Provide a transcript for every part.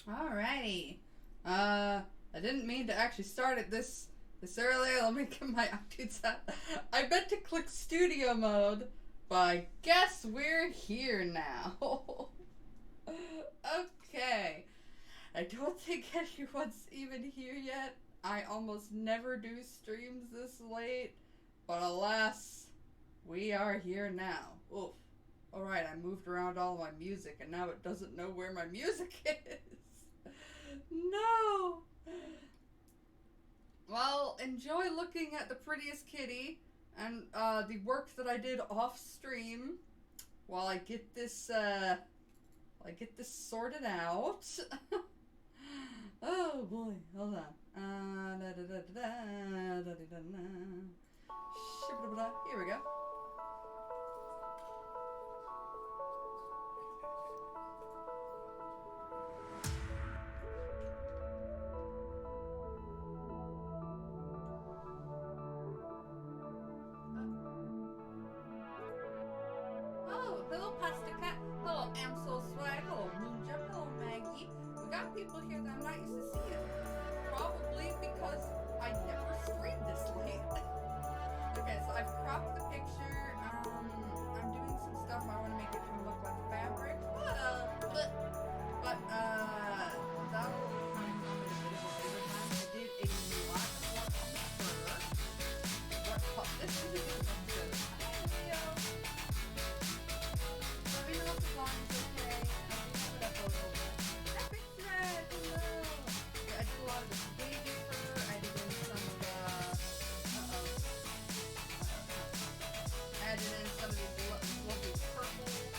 Alrighty. I didn't mean to actually start it this early. Let me get my updates out. I meant to click studio mode, but I guess we're here now. Okay. I don't think anyone's even here yet. I almost never do streams this late, but alas, we are here now. Oof. Alright, I moved around all my music and now it doesn't know where my music is. No! Well, enjoy looking at the prettiest kitty and the work that I did off stream while I get this sorted out. Oh boy, hold on. Here we go. Oh, hello Pasta Cat. Hello Amsel Swag. Hello Moonjump. Hello Maggie. We got people here that I'm not used to seeing. Probably because I never streamed this late. Okay, so I've cropped the picture. I'm doing some stuff. I want to make it kind of look like fabric. But that'll be coming on this video later time. I did a lot of work on the fur. This is a good video. Let me know if the volume is okay. I do have it up a little bit. Epic thread, hello! Yeah, I did a lot of this baby fur. I did in some of the... Added in some of these lovely purple to it.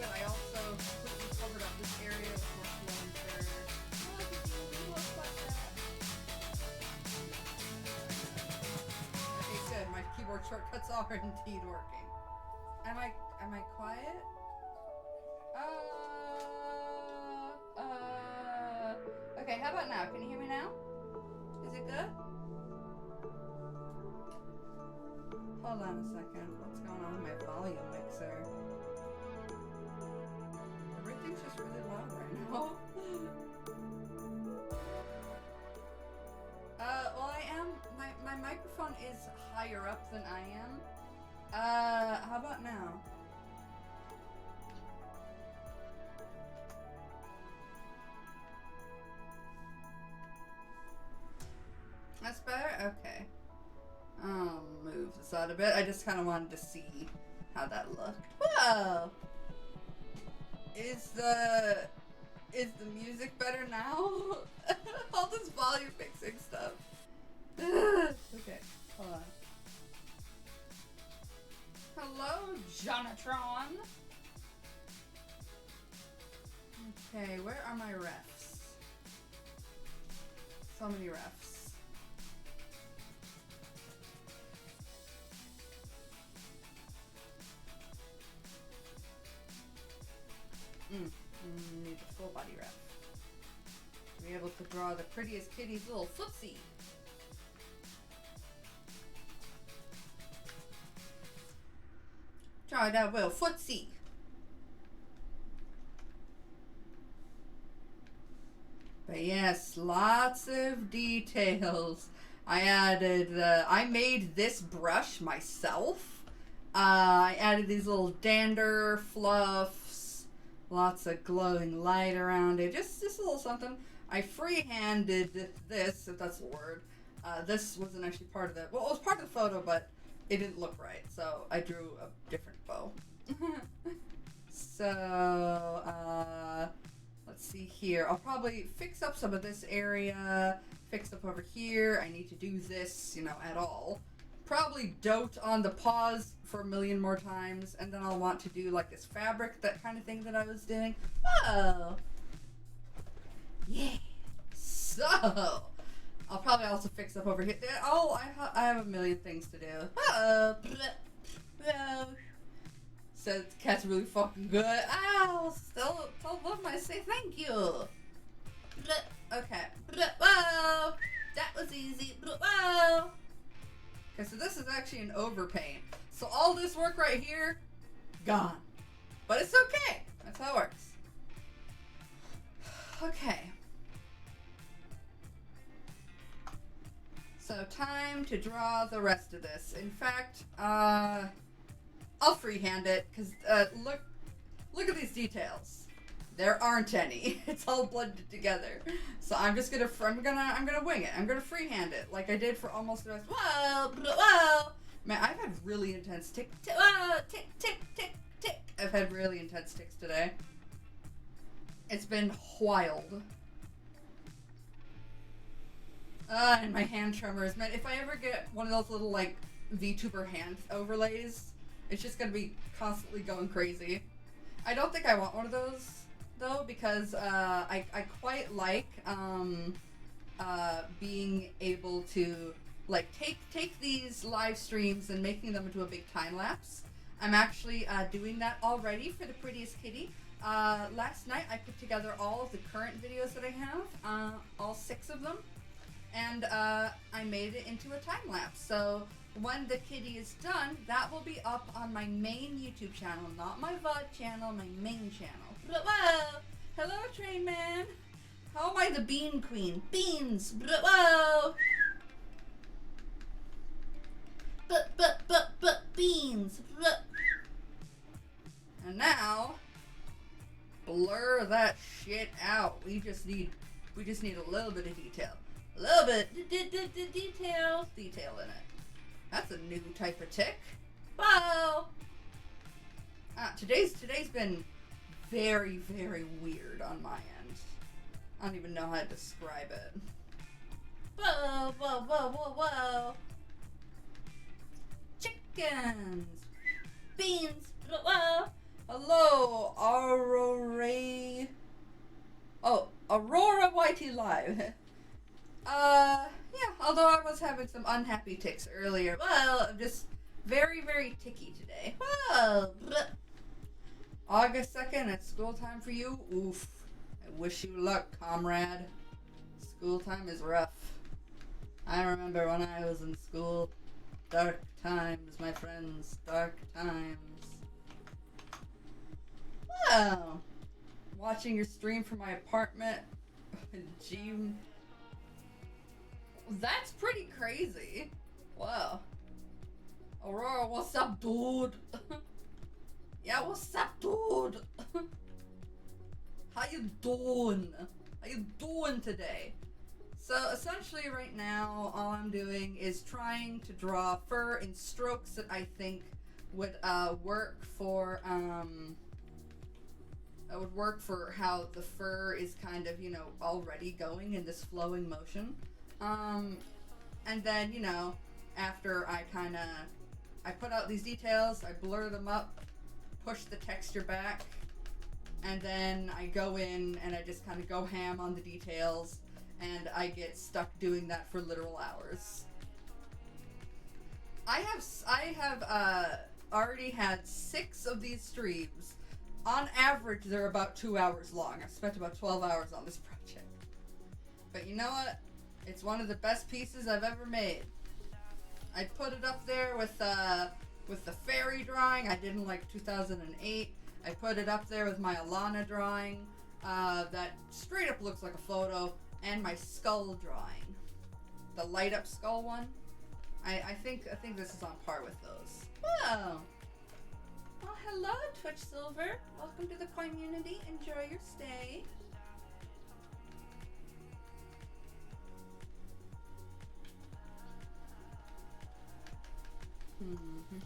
I also completely covered up this area with more flowing fur. Oh, look at you, look like that. Okay, good. My keyboard shortcuts are indeed working. Am I quiet? Okay, how about now? Can you hear me now? Is it good? Hold on a second. What's going on with my volume mixer? Everything's just really loud right now. Well I am, my microphone is higher up than I am. How about now? That's better? Okay. I'll move this out a bit. I just kind of wanted to see how that looked. Whoa! Is the music better now? All this volume mixing stuff. Okay, hold on. Hello, Jonathan. Okay, where are my refs? So many refs. Need a full body ref. To be able to draw the prettiest kitty's little footsie. Draw that little footsie. But yes, lots of details. I added, I made this brush myself. I added these little dander fluffs, lots of glowing light around it, just a little something. I freehanded this, if that's a word. This wasn't actually part of the, well, it was part of the photo, but it didn't look right, so I drew a different bow. So, let's see here. I'll probably fix up some of this area, fix up over here. I need to do this, you know, at all. Probably dote on the pause for a million more times, and then I'll want to do like this fabric, that kind of thing that I was doing. Oh! Yeah! So, I'll probably also fix up over here. Oh, I have a million things to do. Oh! So the cat's really fucking good. Ow! Still love my say thank you. Okay. Whoa! That was easy. Whoa! Okay, so this is actually an overpaint. So all this work right here, gone. But it's okay. That's how it works. Okay. to draw the rest of this. In fact, I'll freehand it, because look at these details. There aren't any. It's all blended together. So I'm just gonna wing it. I'm gonna freehand it like I did for almost the rest. Whoa. Man, I've had really intense tick. I've had really intense ticks today. It's been wild. And my hand tremors. Man, if I ever get one of those little, like, VTuber hand overlays, it's just gonna be constantly going crazy. I don't think I want one of those, though, because, I quite like, being able to, like, take these live streams and making them into a big time lapse. I'm actually, doing that already for the Prettiest Kitty. Last night I put together all of the current videos that I have, all 6 of them. And I made it into a time lapse. So when the kitty is done, that will be up on my main YouTube channel, not my VOD channel, my main channel. Whoa! Hello, Train Man. How am I the Bean Queen? Beans. Whoa! Beans. And now, blur that shit out. We just need a little bit of detail. A little bit detail in it. That's a new type of tick. Whoa! Today's been very, very weird on my end. I don't even know how to describe it. Whoa. Chickens. Beans. Whoa. Hello, Aurora. Oh, Aurora YT Live. Yeah, although I was having some unhappy ticks earlier. Well, I'm just very, very ticky today. Whoa! August 2nd, it's school time for you? Oof. I wish you luck, comrade. School time is rough. I remember when I was in school. Dark times, my friends. Dark times. Wow. Watching your stream from my apartment. Gee. That's pretty crazy. Wow. Aurora, what's up, dude? Yeah, what's up, dude? How you doing? How you doing today? So essentially right now, all I'm doing is trying to draw fur in strokes that I think would work for how the fur is kind of, already going in this flowing motion. And then, after I put out these details, I blur them up, push the texture back, and then I go in and I just kind of go ham on the details, and I get stuck doing that for literal hours. I have already had 6 of these streams. On average, they're about 2 hours long. I've spent about 12 hours on this project. But you know what? It's one of the best pieces I've ever made. I put it up there with the fairy drawing I did in like 2008. I put it up there with my Alana drawing that straight up looks like a photo, and my skull drawing, the light up skull one. I think this is on par with those. Whoa. Well, hello, Twitch Silver. Welcome to the community. Enjoy your stay. Mm-hmm.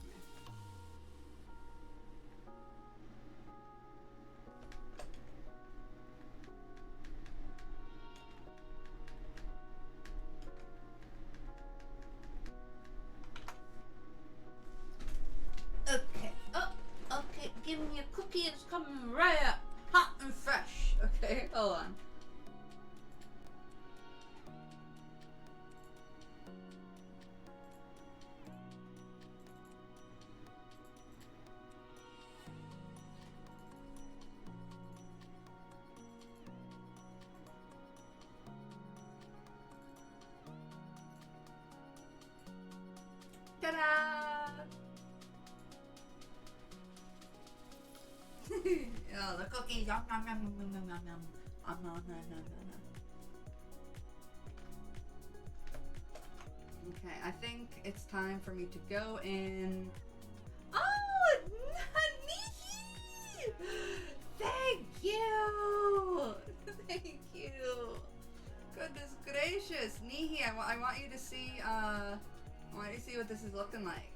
Okay. Oh, okay. Give me a cookie. It's coming right up, hot and fresh. Okay, hold on. Ta-da! Oh, the cookies. Yum, yum, yum, yum, yum, yum, yum. No. Okay, I think it's time for me to go in. Oh, Nikki! Thank you! Thank you! Goodness gracious, Nihi, I want you to see, I want you to see what this is looking like.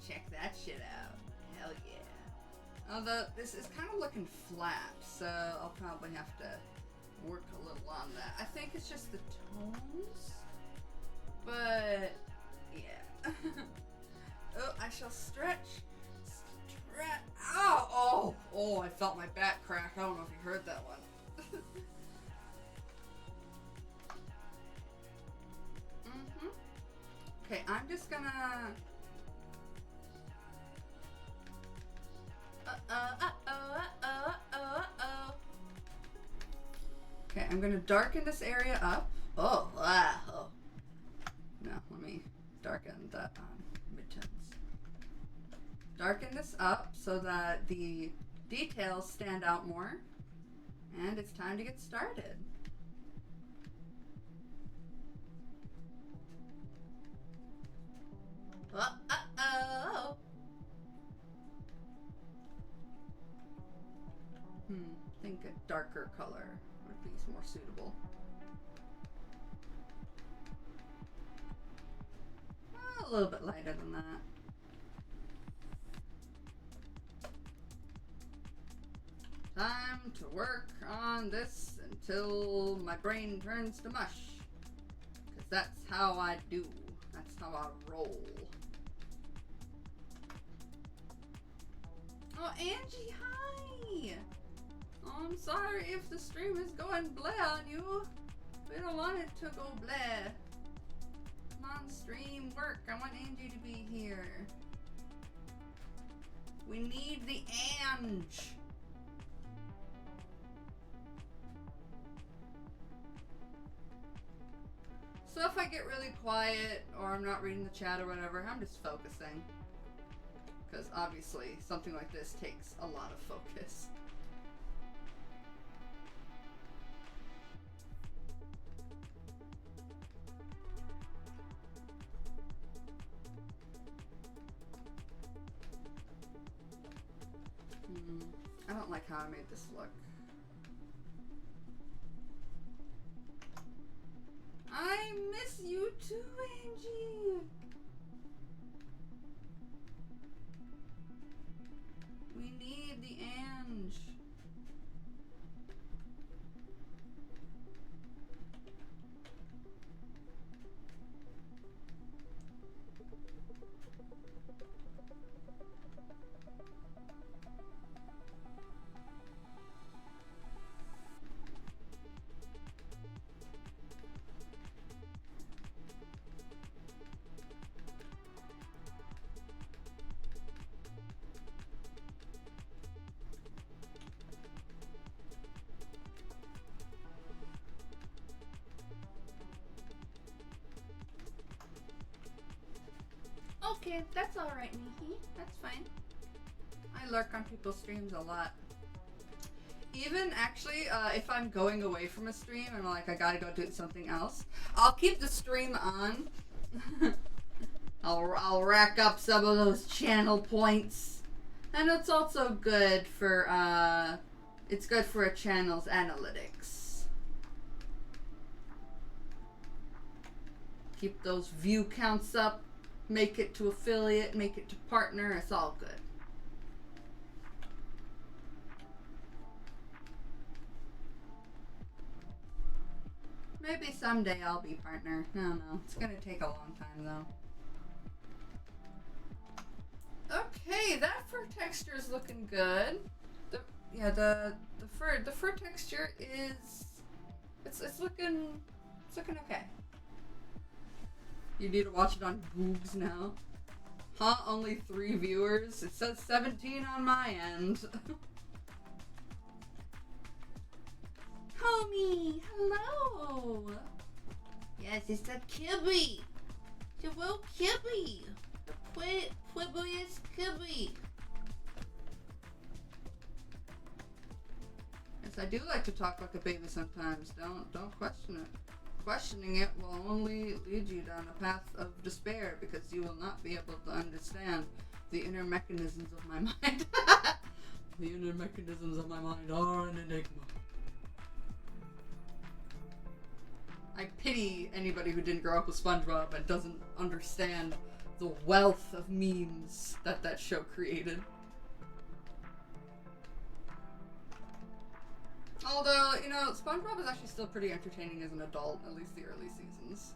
Check that shit out. Hell yeah. Although, this is kind of looking flat, so I'll probably have to work a little on that. I think it's just the tones, but, yeah. Oh, I shall stretch. Oh, I felt my back crack. I don't know if you heard that one. Okay, I'm just gonna... Okay, I'm gonna darken this area up. Oh, wow. No, let me darken that midtones. Darken this up so that the details stand out more. And it's time to get started. Uh-oh. I think a darker color would be more suitable. A little bit lighter than that. Time to work on this until my brain turns to mush. Because that's how I do. That's how I roll. Oh, Angie, hi! Oh, I'm sorry if the stream is going bleh on you. We don't want it to go bleh. Come on, stream, work. I want Angie to be here. We need the Ange. So if I get really quiet or I'm not reading the chat or whatever, I'm just focusing. Because obviously something like this takes a lot of focus. I don't like how I made this look. I miss you too, Angie. We need the Ange. Okay, that's alright, Mihi. That's fine. I lurk on people's streams a lot. Even actually, if I'm going away from a stream and I'm like, I gotta go do something else, I'll keep the stream on. I'll rack up some of those channel points. And it's also good for, it's good for a channel's analytics. Keep those view counts up. Make it to affiliate, make it to partner, it's all good. Maybe someday I'll be partner. I don't know. It's gonna take a long time though. Okay, that fur texture is looking good. The fur texture is it's looking okay. You need to watch it on boobs now. Huh? Only 3 viewers? It says 17 on my end. Homie, hello. Yes, it's a kibby. It's a little kibby. The twibbliest kibby. Yes, I do like to talk like a baby sometimes. Don't question it. questioning it will only lead you down a path of despair because you will not be able to understand the inner mechanisms of my mind. The inner mechanisms of my mind are an enigma. I pity anybody who didn't grow up with SpongeBob and doesn't understand the wealth of memes that show created. Although, you know, SpongeBob is actually still pretty entertaining as an adult, at least the early seasons.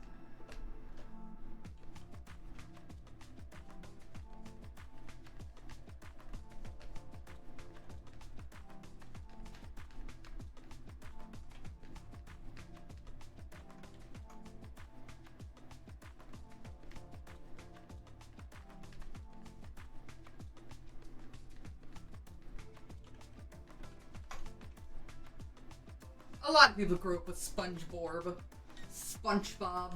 A lot of people grew up with SpongeBob. SpongeBob.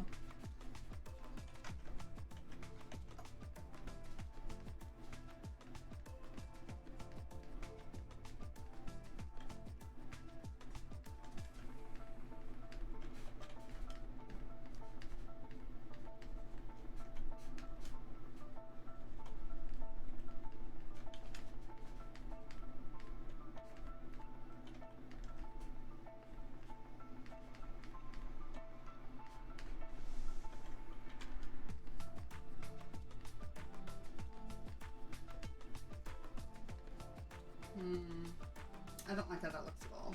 I don't like how that looks at all.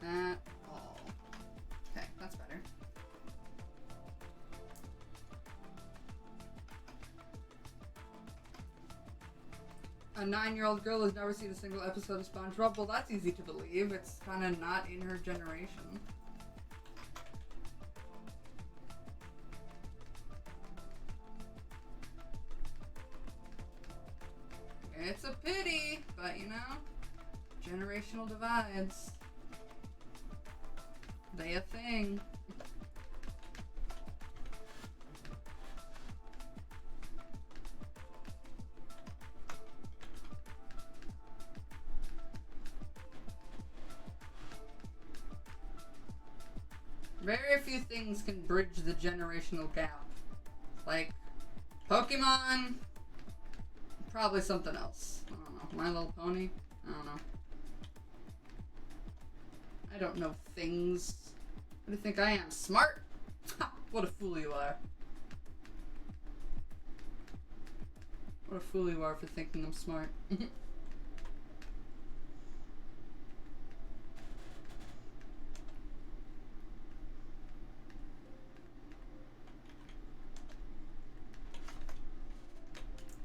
At all. Okay, that's better. A 9-year-old girl has never seen a single episode of SpongeBob. Well, that's easy to believe. It's kind of not in her generation. It's a pity, but you know, generational divides. They a thing. Very few things can bridge the generational gap. Like Pokemon, probably something else. I don't know. My Little Pony? I don't know. I don't know things. What do you think I am? Smart? Ha! What a fool you are. What a fool you are for thinking I'm smart.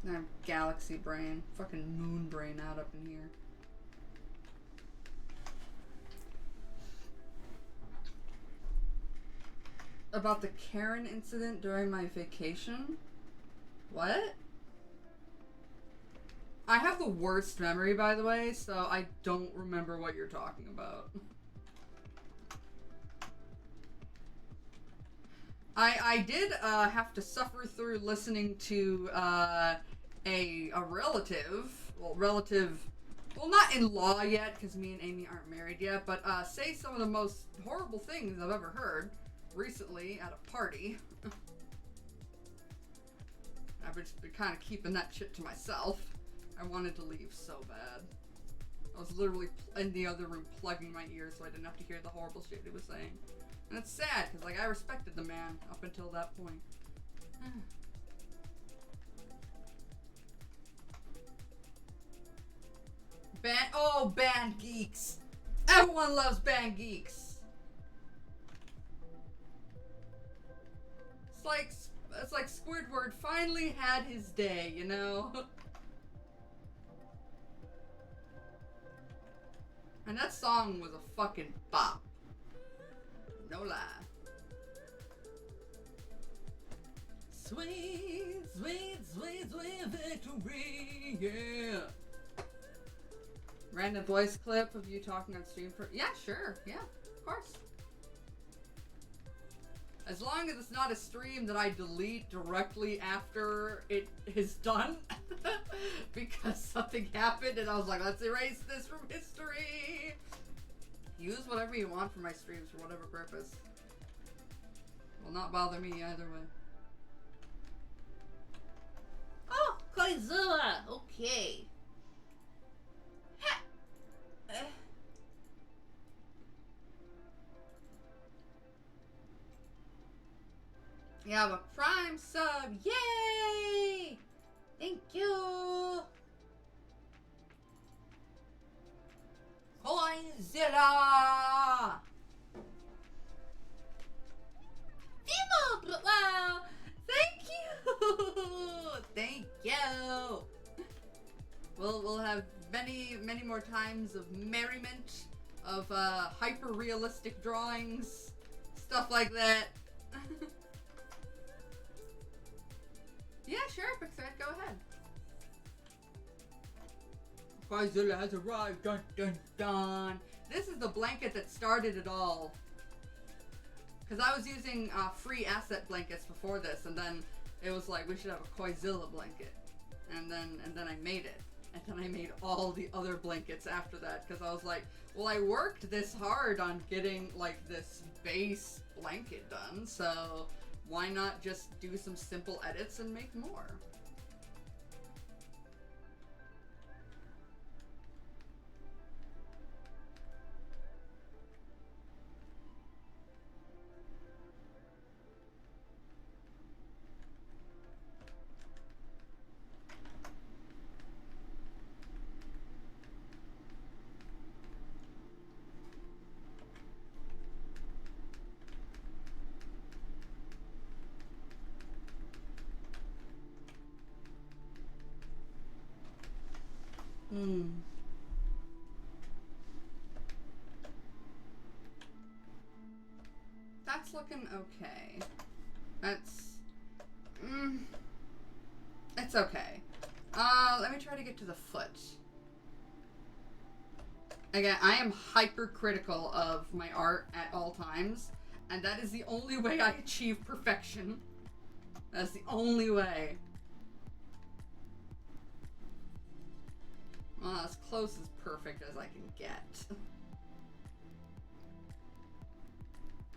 I have galaxy brain. Fucking moon brain out up in here. About the Karen incident during my vacation? What? I have the worst memory, by the way, so I don't remember what you're talking about. I did have to suffer through listening to a relative, well, not in law yet, because me and Amy aren't married yet, but say some of the most horrible things I've ever heard recently at a party. I've just been kind of keeping that shit to myself. I wanted to leave so bad. I was literally in the other room plugging my ears so I didn't have to hear the horrible shit he was saying. And it's sad, because like I respected the man up until that point. Band geeks! Everyone loves band geeks! It's like Squidward finally had his day, you know? And that song was a fucking bop. No lie. Sweet, sweet, sweet, sweet victory, yeah. Random voice clip of you talking on stream for... Yeah, sure. Yeah, of course. As long as it's not a stream that I delete directly after it is done. Because something happened and I was like, let's erase this from history. use whatever you want for my streams for whatever purpose. Will not bother me either way. Oh, Koizilla! Okay. Ha! You have a Prime sub! Yay! Thank you! Coinzilla! Wow! Thank you! Thank you! We'll have many more times of merriment, of hyper-realistic drawings, stuff like that. Yeah, sure, Pixar, go ahead. Godzilla has arrived, dun dun dun. This is the blanket that started it all. Because I was using free asset blankets before this, and then it was like, we should have a Koizilla blanket. And then I made it. And then I made all the other blankets after that, because I was like, well, I worked this hard on getting, like, this base blanket done, so why not just do some simple edits and make more? That's looking okay. That's... it's okay. Let me try to get to the foot. Again, I am hypercritical of my art at all times, and that is the only way I achieve perfection. That's the only way. Well, as close as perfect as I can get.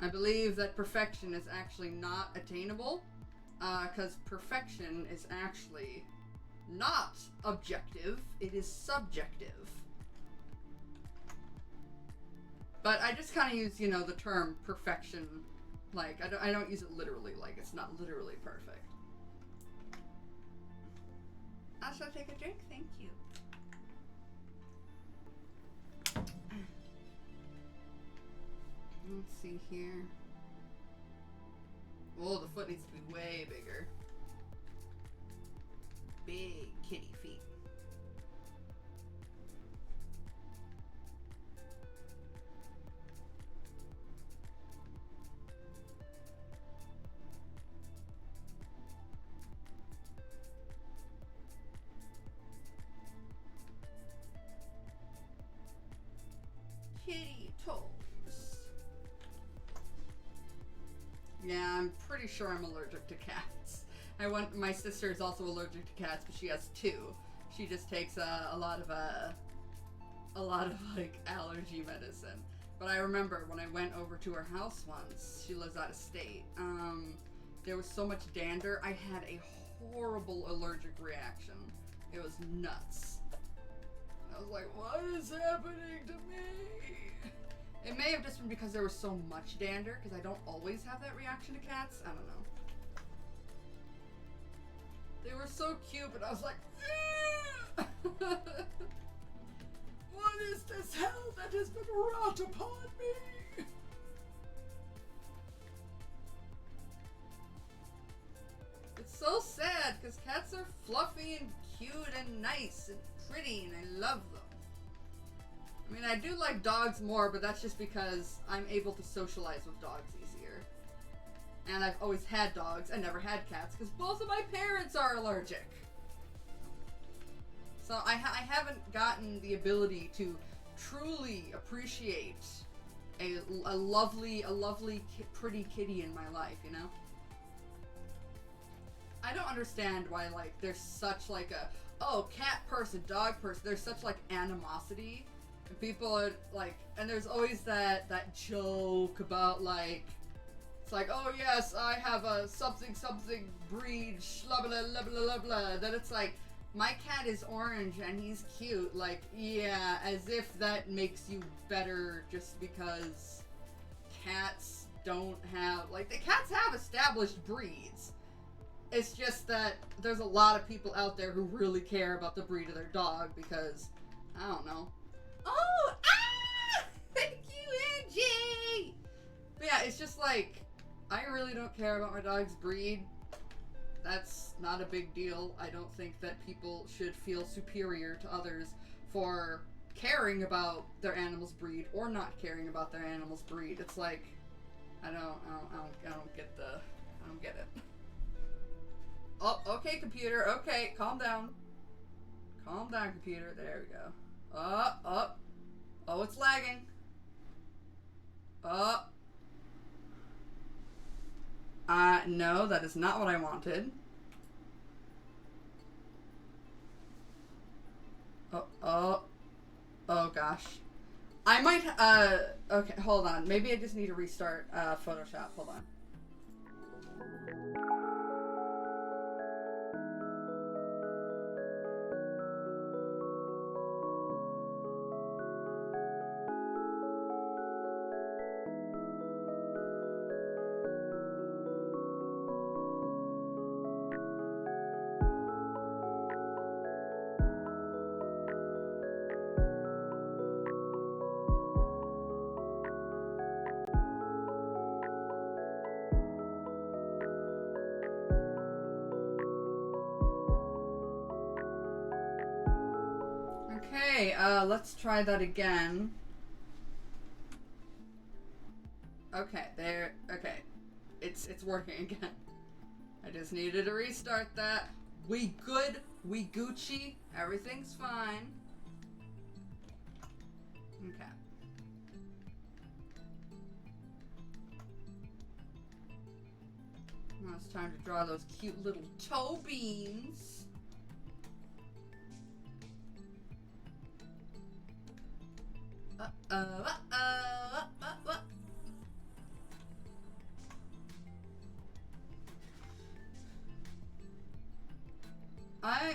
I believe that perfection is actually not attainable, because perfection is actually not objective, it is subjective. But I just kind of use, you know, the term perfection, like, I don't use it literally, like, it's not literally perfect. I shall take a drink, thank you. Let's see here. Oh, the foot needs to be way bigger. Big kitty feet. Kitty toes. Yeah, I'm pretty sure I'm allergic to cats. My sister is also allergic to cats, but she has two. She just takes a lot of like allergy medicine. But I remember when I went over to her house once, she lives out of state. There was so much dander. I had a horrible allergic reaction. It was nuts. I was like, what is happening to me? It may have just been because there was so much dander, because I don't always have that reaction to cats. I don't know. They were so cute, but I was like, what is this hell that has been wrought upon me? It's so sad, because cats are fluffy and cute and nice and pretty, and I love them. I mean, I do like dogs more, but that's just because I'm able to socialize with dogs easier. And I've always had dogs. I never had cats, because both of my parents are allergic. So I haven't gotten the ability to truly appreciate a lovely, pretty kitty in my life, you know? I don't understand why, like, there's such, like, a, oh, cat person, dog person, there's such, like, animosity And people are like, and there's always that joke about like, it's like, oh yes, I have a something breed, blah blah blah blah blah blah. Then it's like, my cat is orange and he's cute. Like, yeah, as if that makes you better just because cats don't have, like, the cats have established breeds. It's just that there's a lot of people out there who really care about the breed of their dog because, I don't know. Oh, thank you, Angie! But yeah, it's just like, I really don't care about my dog's breed. That's not a big deal. I don't think that people should feel superior to others for caring about their animal's breed or not caring about their animal's breed. It's like, I don't get it. Oh, okay, computer. Okay, calm down. Calm down, computer. There we go. Up. Oh, it's lagging. No, that is not what I wanted. Oh gosh. I might, okay, hold on. Maybe I just need to restart, Photoshop. Hold on. Okay, let's try that again. Okay, there, okay. It's working again. I just needed to restart that. We good, we Gucci, everything's fine. Okay. Now it's time to draw those cute little toe beans.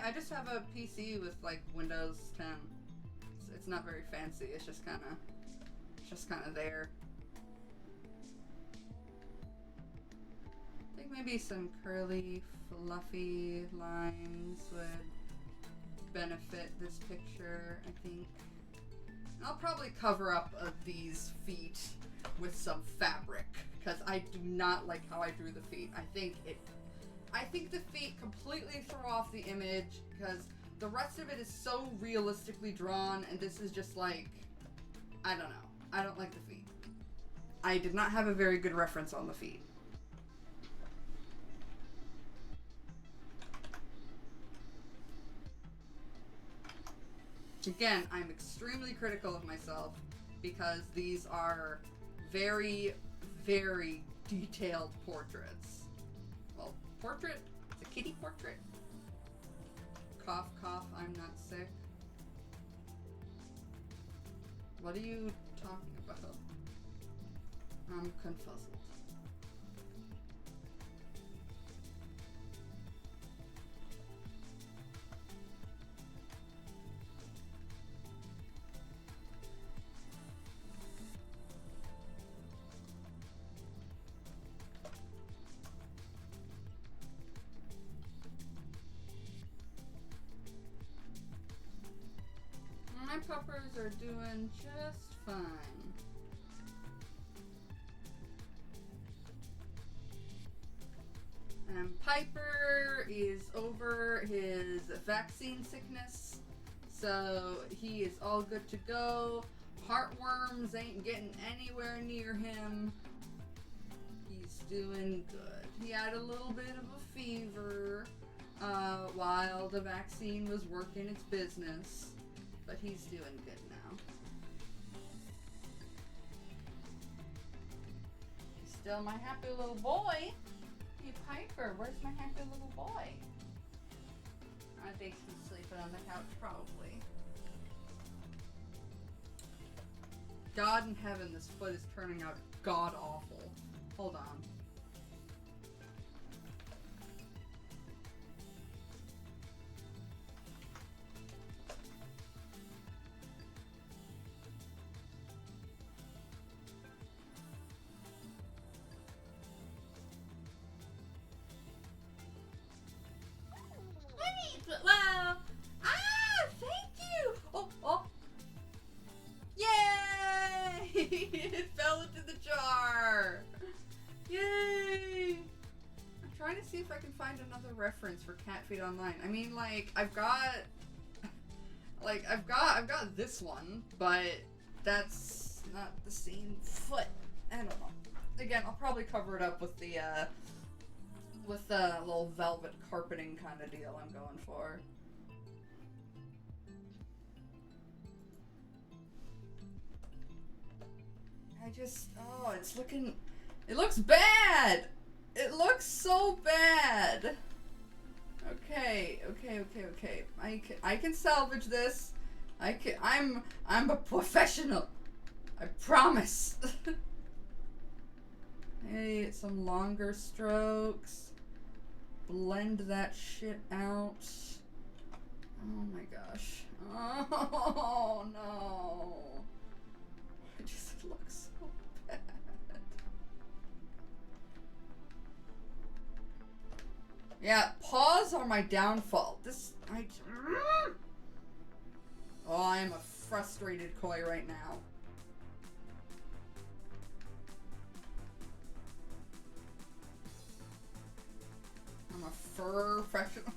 I just have a PC with like Windows 10. It's not very fancy. It's just kind of there. I think maybe some curly, fluffy lines would benefit this picture, I think. And I'll probably cover up these feet with some fabric because I do not like how I drew the feet. I think the feet completely throw off the image because the rest of it is so realistically drawn, and this is just like, I don't know. I don't like the feet. I did not have a very good reference on the feet. Again, I'm extremely critical of myself because these are very, very detailed portraits. Well, portrait? It's a kitty portrait. Cough, cough, I'm not sick. What are you talking about? I'm confuzzled. My puppers are doing just fine. And Piper is over his vaccine sickness, so he is all good to go. Heartworms ain't getting anywhere near him. He's doing good. He had a little bit of a fever while the vaccine was working its business. But he's doing good now. He's still my happy little boy. Hey Piper, where's my happy little boy? I think he's sleeping on the couch probably. God in heaven, this foot is turning out god awful. Hold on. Wow! Ah! Thank you! Oh, oh! Yay! It fell into the jar! Yay! I'm trying to see if I can find another reference for cat feet online. I mean, like, I've got this one, but that's not the same foot. I don't know. Again, I'll probably cover it up with the little velvet carpeting kind of deal I'm going for. It looks bad! It looks so bad! Okay. I can salvage this. I'm a professional. I promise. Hey, some longer strokes. Blend that shit out. Oh my gosh. Oh no. It just looks so bad. Yeah, paws are my downfall. Oh, I am a frustrated koi right now. I'm a fur professional.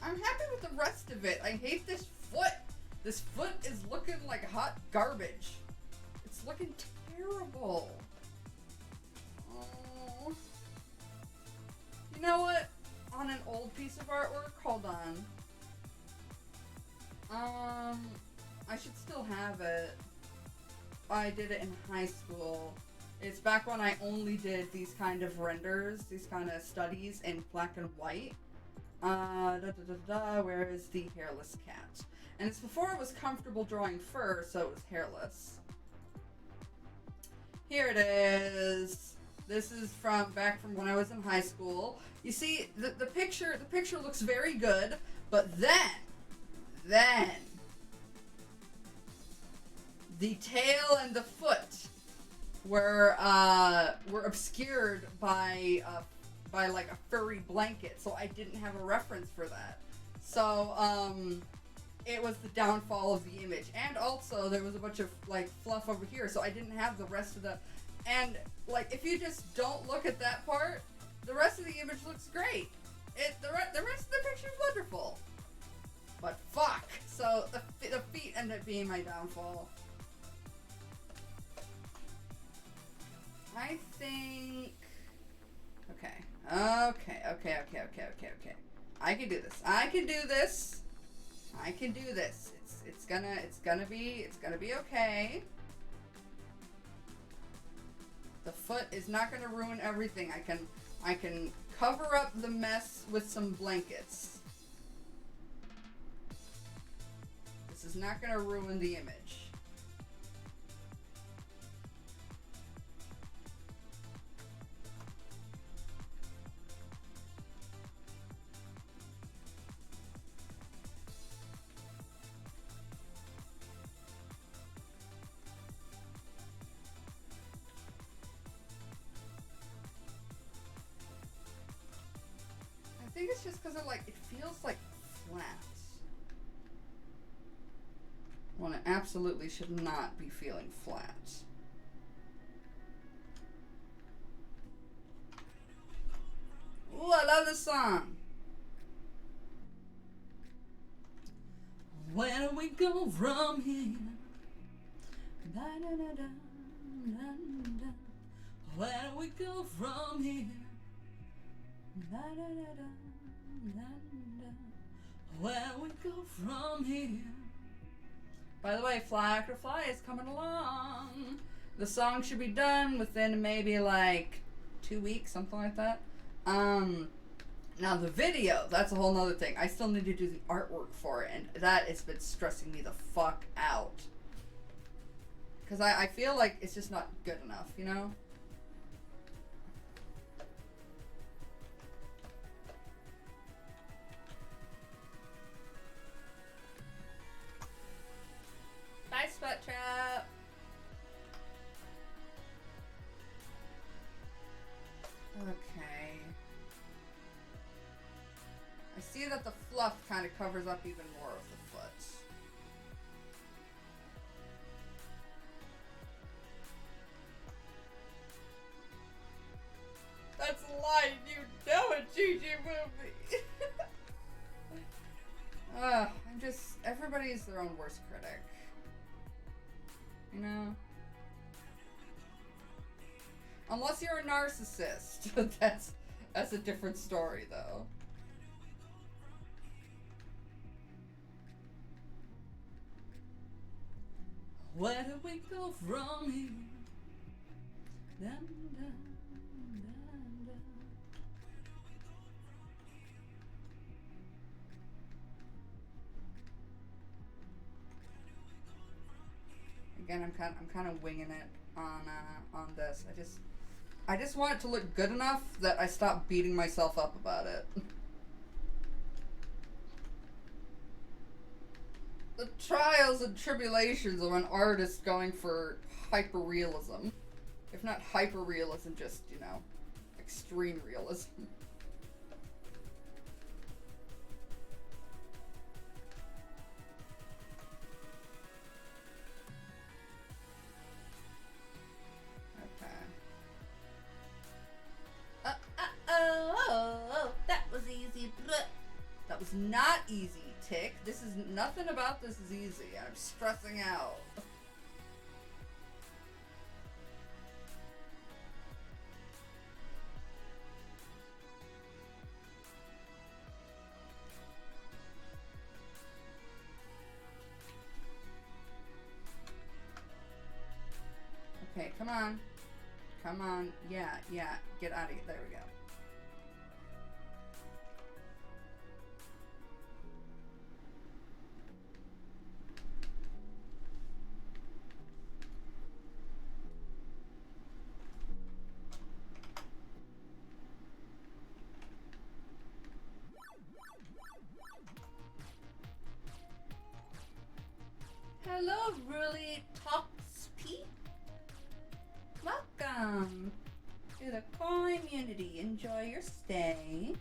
I'm happy with the rest of it. I hate this foot. This foot is looking like hot garbage. It's looking terrible. Oh. You know what? On an old piece of artwork, hold on. I should still have it. I did it in high school. It's back when I only did these kind of renders, these kind of studies in black and white. Where is the hairless cat? And it's before it was comfortable drawing fur, so it was hairless. Here it is. This is back from when I was in high school. You see, the picture looks very good, but then the tail and the foot were obscured by like a furry blanket, so I didn't have a reference for that. So it was the downfall of the image, and also there was a bunch of like fluff over here, so I didn't have the rest of the. And like if you just don't look at that part, the rest of the image looks great. The rest of the picture is wonderful. But fuck, so the feet end up being my downfall. I think. Okay. I can do this. It's gonna be okay. The foot is not gonna ruin everything. I can cover up the mess with some blankets. This is not gonna ruin the image. I think it's just because it feels like flat. When it absolutely should not be feeling flat. Ooh, I love this song. Where do we go from here? Da, da, da, da, da, da. Where do we go from here? Da, da, da, da, da, da. Where do we go from here? By the way, Fly After Fly is coming along. The song should be done within maybe like 2 weeks, something like that. Now the video, that's a whole nother thing. I still need to do the artwork for it, and that has been stressing me the fuck out. Because I feel like it's just not good enough, you know? Bye, Spot Trap! Okay. I see that the fluff kind of covers up even more of the foot. That's a lie, you know it, GG movie. I'm just, everybody's their own worst critic. You know? Unless you're a narcissist. That's a different story, though. Where do we go from here? Dun, dun, dun, dun. Again, I'm kind of winging it on this. I just want it to look good enough that I stop beating myself up about it. The trials and tribulations of an artist going for hyperrealism. If not hyperrealism, just, you know, extreme realism. Oh, that was easy. That was not easy, Tick. This is, nothing about this is easy. I'm stressing out. Okay, come on. Come on. Yeah. Get out of here. There we go. Hello, really Toxp. Welcome to the community. Enjoy your stay.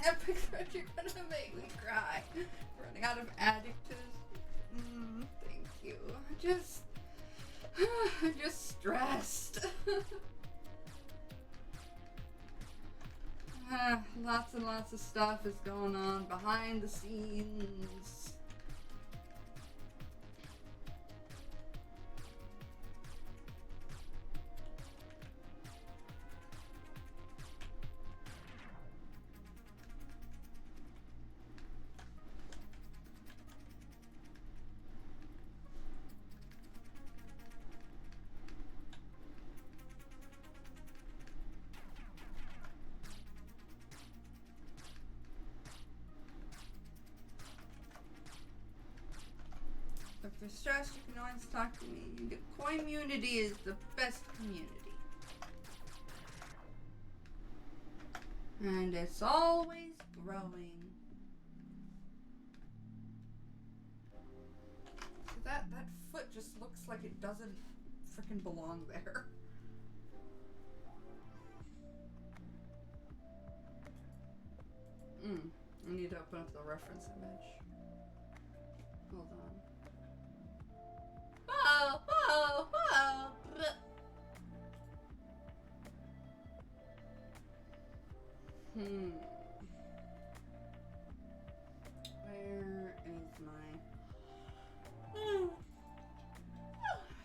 Epic Fred, you're gonna make me cry. Running out of adjectives. Thank you. I'm just stressed. Lots and lots of stuff is going on behind the scenes. you're stressed, you can always talk to me. The community is the best community. And it's always growing. So that foot just looks like it doesn't freaking belong there. I need to open up the reference image. Hold on. Whoa, whoa, whoa. Where is my...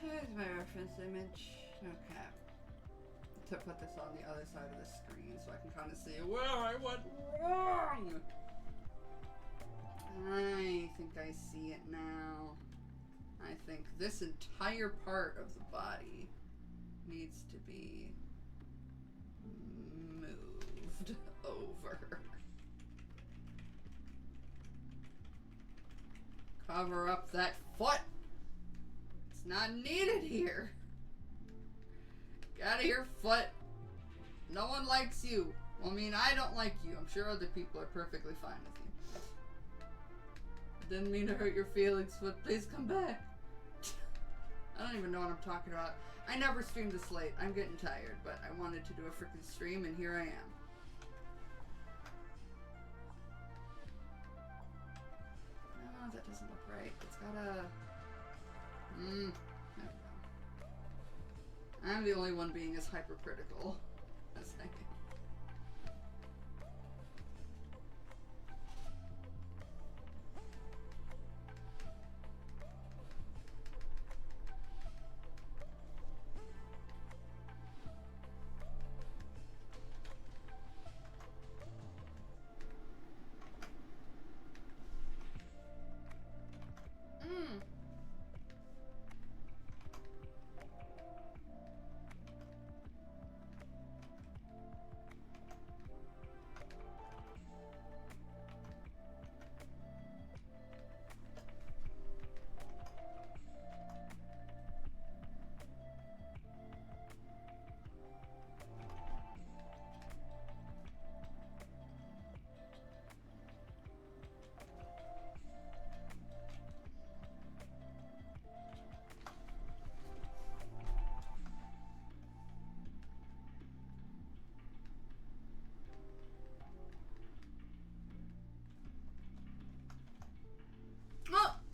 Here's my reference image. Okay. To put this on the other side of the screen so I can kind of see where I went wrong. I think I see it now. I think this entire part of the body needs to be moved over. Cover up that foot. It's not needed here. Get out of here, foot. No one likes you. Well, I mean, I don't like you. I'm sure other people are perfectly fine with you. Didn't mean to hurt your feelings, but please come back. I don't even know what I'm talking about. I never streamed this late. I'm getting tired, but I wanted to do a freaking stream, and here I am. No, that doesn't look right. It's got a... there we go. I'm the only one being as hypercritical as I am.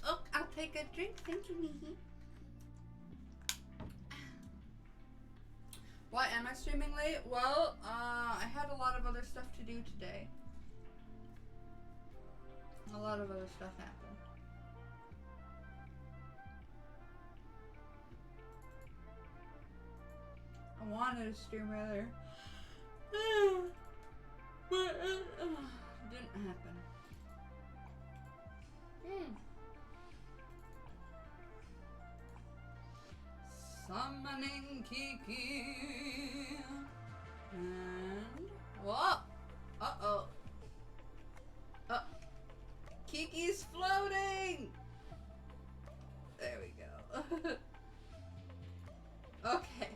Oh, I'll take a drink. Thank you, Mihi. Why am I streaming late? Well, I had a lot of other stuff to do today. A lot of other stuff happened. I wanted to stream earlier. But it didn't happen. Summoning Kiki. And... Whoa! Uh-oh. Kiki's floating! There we go. Okay.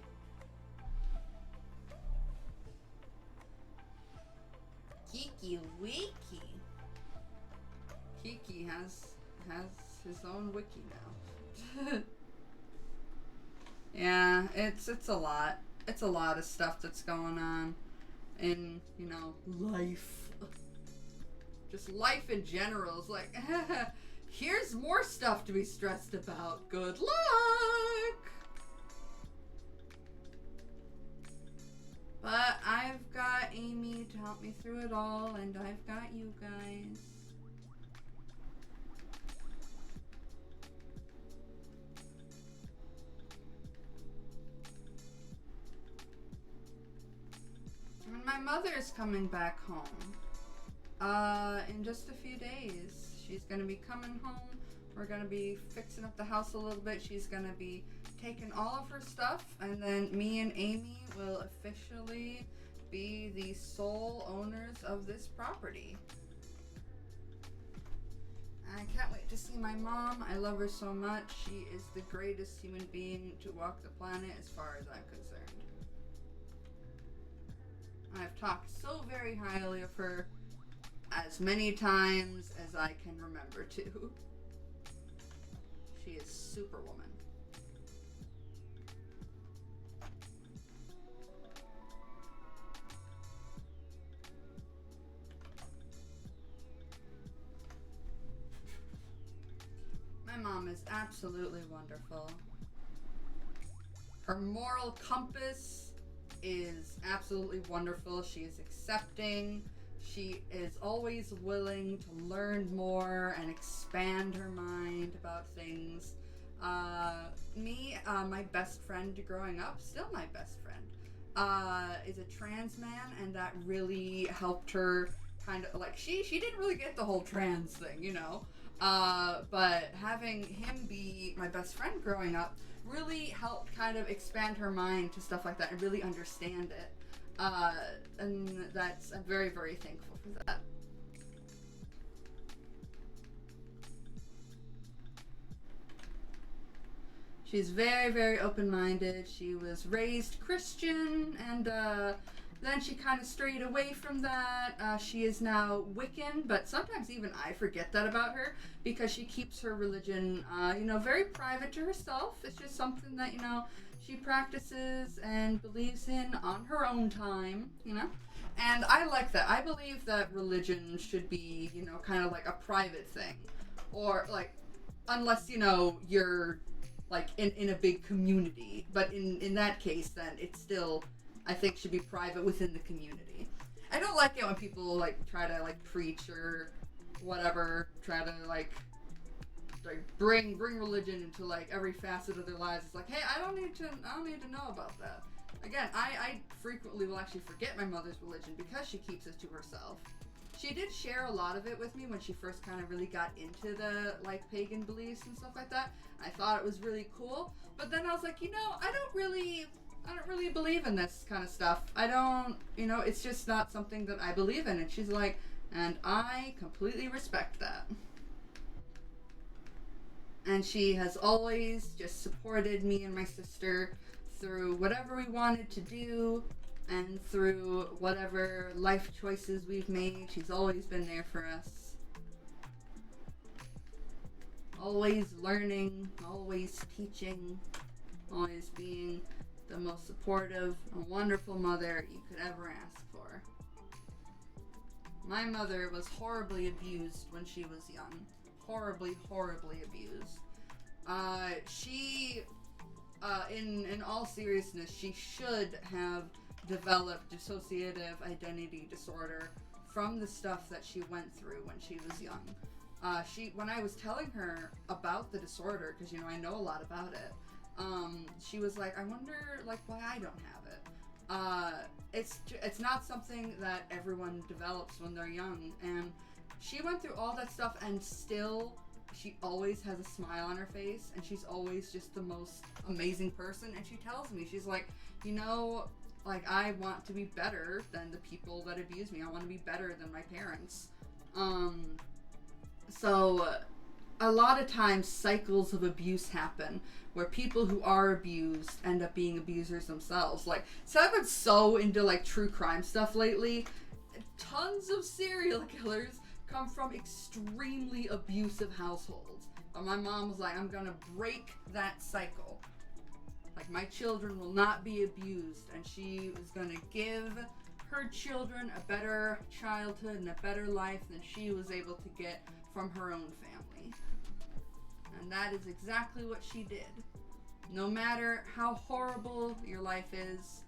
Kiki Wiki. Kiki has his own wiki now. Yeah, it's a lot. It's a lot of stuff that's going on in, you know, life. Just life in general is like, here's more stuff to be stressed about. Good luck! But I've got Amy to help me through it all, and I've got you guys. And my mother's coming back home. In just a few days. She's gonna be coming home. We're gonna be fixing up the house a little bit. She's gonna be taking all of her stuff, and then me and Amy will officially be the sole owners of this property. I can't wait to see my mom. I love her so much. She is the greatest human being to walk the planet as far as I'm concerned. I've talked so very highly of her as many times as I can remember to. She is Superwoman. My mom is absolutely wonderful. Her moral compass is absolutely wonderful. She is accepting. She is always willing to learn more and expand her mind about things. My best friend growing up, still my best friend, is a trans man, and that really helped her kind of, like, she didn't really get the whole trans thing, you know? But having him be my best friend growing up really helped kind of expand her mind to stuff like that and really understand it. And I'm very, very thankful for that. She's very, very open-minded. She was raised Christian, and then she kind of strayed away from that. She is now Wiccan, but sometimes even I forget that about her because she keeps her religion, very private to herself. It's just something that, she practices and believes in on her own time, And I like that. I believe that religion should be, kind of like a private thing. Or, like, unless, you're, like, in a big community. But in that case, then it's still, I think, should be private within the community. I don't like it when people, like, try to, like, preach or whatever, try to, like bring religion into, like, every facet of their lives. It's like, hey, I don't need to know about that. Again, I frequently will actually forget my mother's religion because she keeps it to herself. She did share a lot of it with me when she first kind of really got into the, like, pagan beliefs and stuff like that. I thought it was really cool, but then I was like, I don't really believe in this kind of stuff. I don't, it's just not something that I believe in. And she's like, and I completely respect that. And she has always just supported me and my sister through whatever we wanted to do and through whatever life choices we've made. She's always been there for us. Always learning, always teaching, always being the most supportive and wonderful mother you could ever ask for. My mother was horribly abused when she was young. Horribly, horribly abused. In all seriousness, she should have developed dissociative identity disorder from the stuff that she went through when she was young. When I was telling her about the disorder, because, I know a lot about it, she was like, I wonder, like, why I don't have it. It's not something that everyone develops when they're young, and she went through all that stuff, and still, she always has a smile on her face, and she's always just the most amazing person. And she tells me, she's like, like, I want to be better than the people that abuse me. I want to be better than my parents. So a lot of times cycles of abuse happen where people who are abused end up being abusers themselves. Like, so I've been so into, like, true crime stuff lately. Tons of serial killers come from extremely abusive households. But my mom was like, I'm gonna break that cycle. Like, my children will not be abused, and she was gonna give her children a better childhood and a better life than she was able to get from her own family. And that is exactly what she did. No matter how horrible your life is,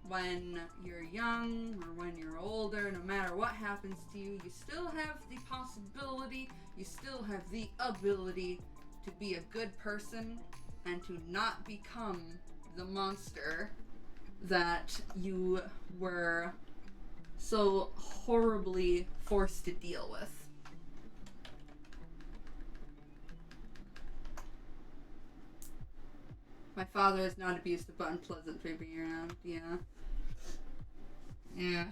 when you're young or when you're older, no matter what happens to you, you still have the possibility, you still have the ability to be a good person and to not become the monster that you were so horribly forced to deal with. My father is not abusive but unpleasant to be around, yeah. Yeah.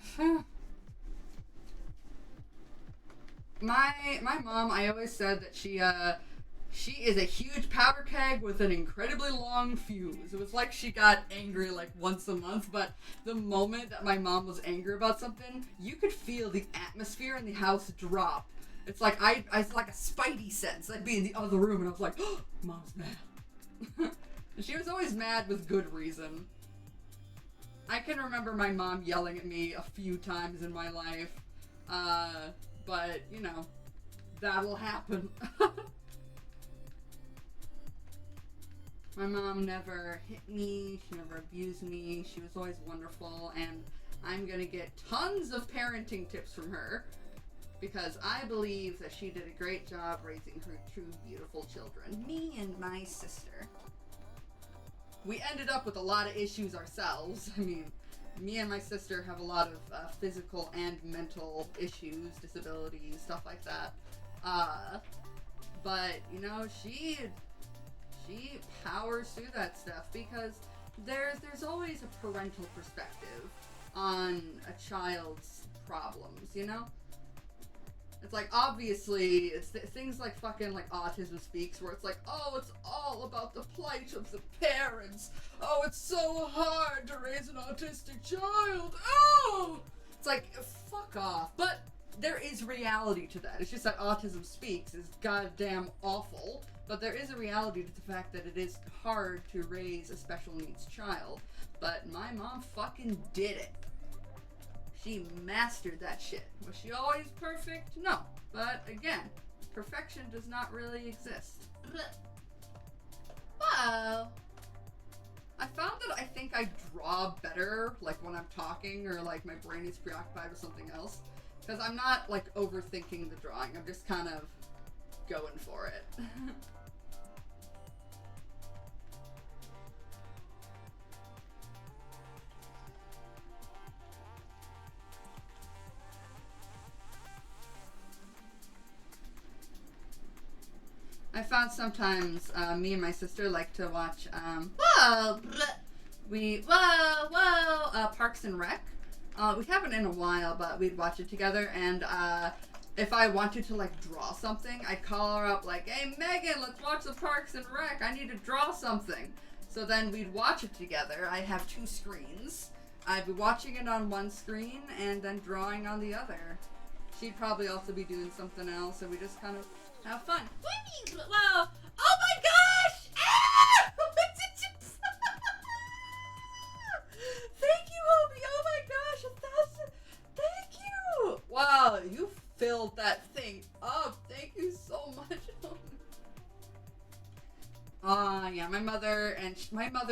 My mom, I always said that she is a huge powder keg with an incredibly long fuse. It was like she got angry like once a month, but the moment that my mom was angry about something, you could feel the atmosphere in the house drop. It's like it's like a spidey sense. I'd be in the other room and I was like, oh, Mom's mad. She was always mad with good reason. I can remember my mom yelling at me a few times in my life. But, you know, that'll happen. My mom never hit me, she never abused me, she was always wonderful, and I'm gonna get tons of parenting tips from her because I believe that she did a great job raising her two beautiful children, me and my sister. We ended up with a lot of issues ourselves. I mean, me and my sister have a lot of physical and mental issues, disabilities, stuff like that. But, you know, she powers through that stuff because there's always a parental perspective on a child's problems, you know? It's like, obviously, it's things like fucking, like, Autism Speaks, where it's like, oh, it's all about the plight of the parents. Oh, it's so hard to raise an autistic child. Oh! It's like, fuck off. But there is reality to that. It's just that Autism Speaks is goddamn awful. But there is a reality to the fact that it is hard to raise a special needs child. But my mom fucking did it. She mastered that shit. Was she always perfect? No. But again, perfection does not really exist. Wow. I found that I think I draw better, like when I'm talking or like my brain is preoccupied with something else. Because I'm not like overthinking the drawing. I'm just kind of going for it. I found sometimes me and my sister like to watch Parks and Rec. We haven't in a while, but we'd watch it together. And if I wanted to like draw something, I'd call her up like, "Hey Megan, let's watch the Parks and Rec. I need to draw something." So then we'd watch it together. I have two screens. I'd be watching it on one screen and then drawing on the other. She'd probably also be doing something else, and we just kind of have fun. Wow! Oh my gosh! Ah! Thank you, Hobie! Oh my gosh, 1,000! Thank you! Wow, you filled that thing up. Thank you so much, Hobie. Yeah, my mother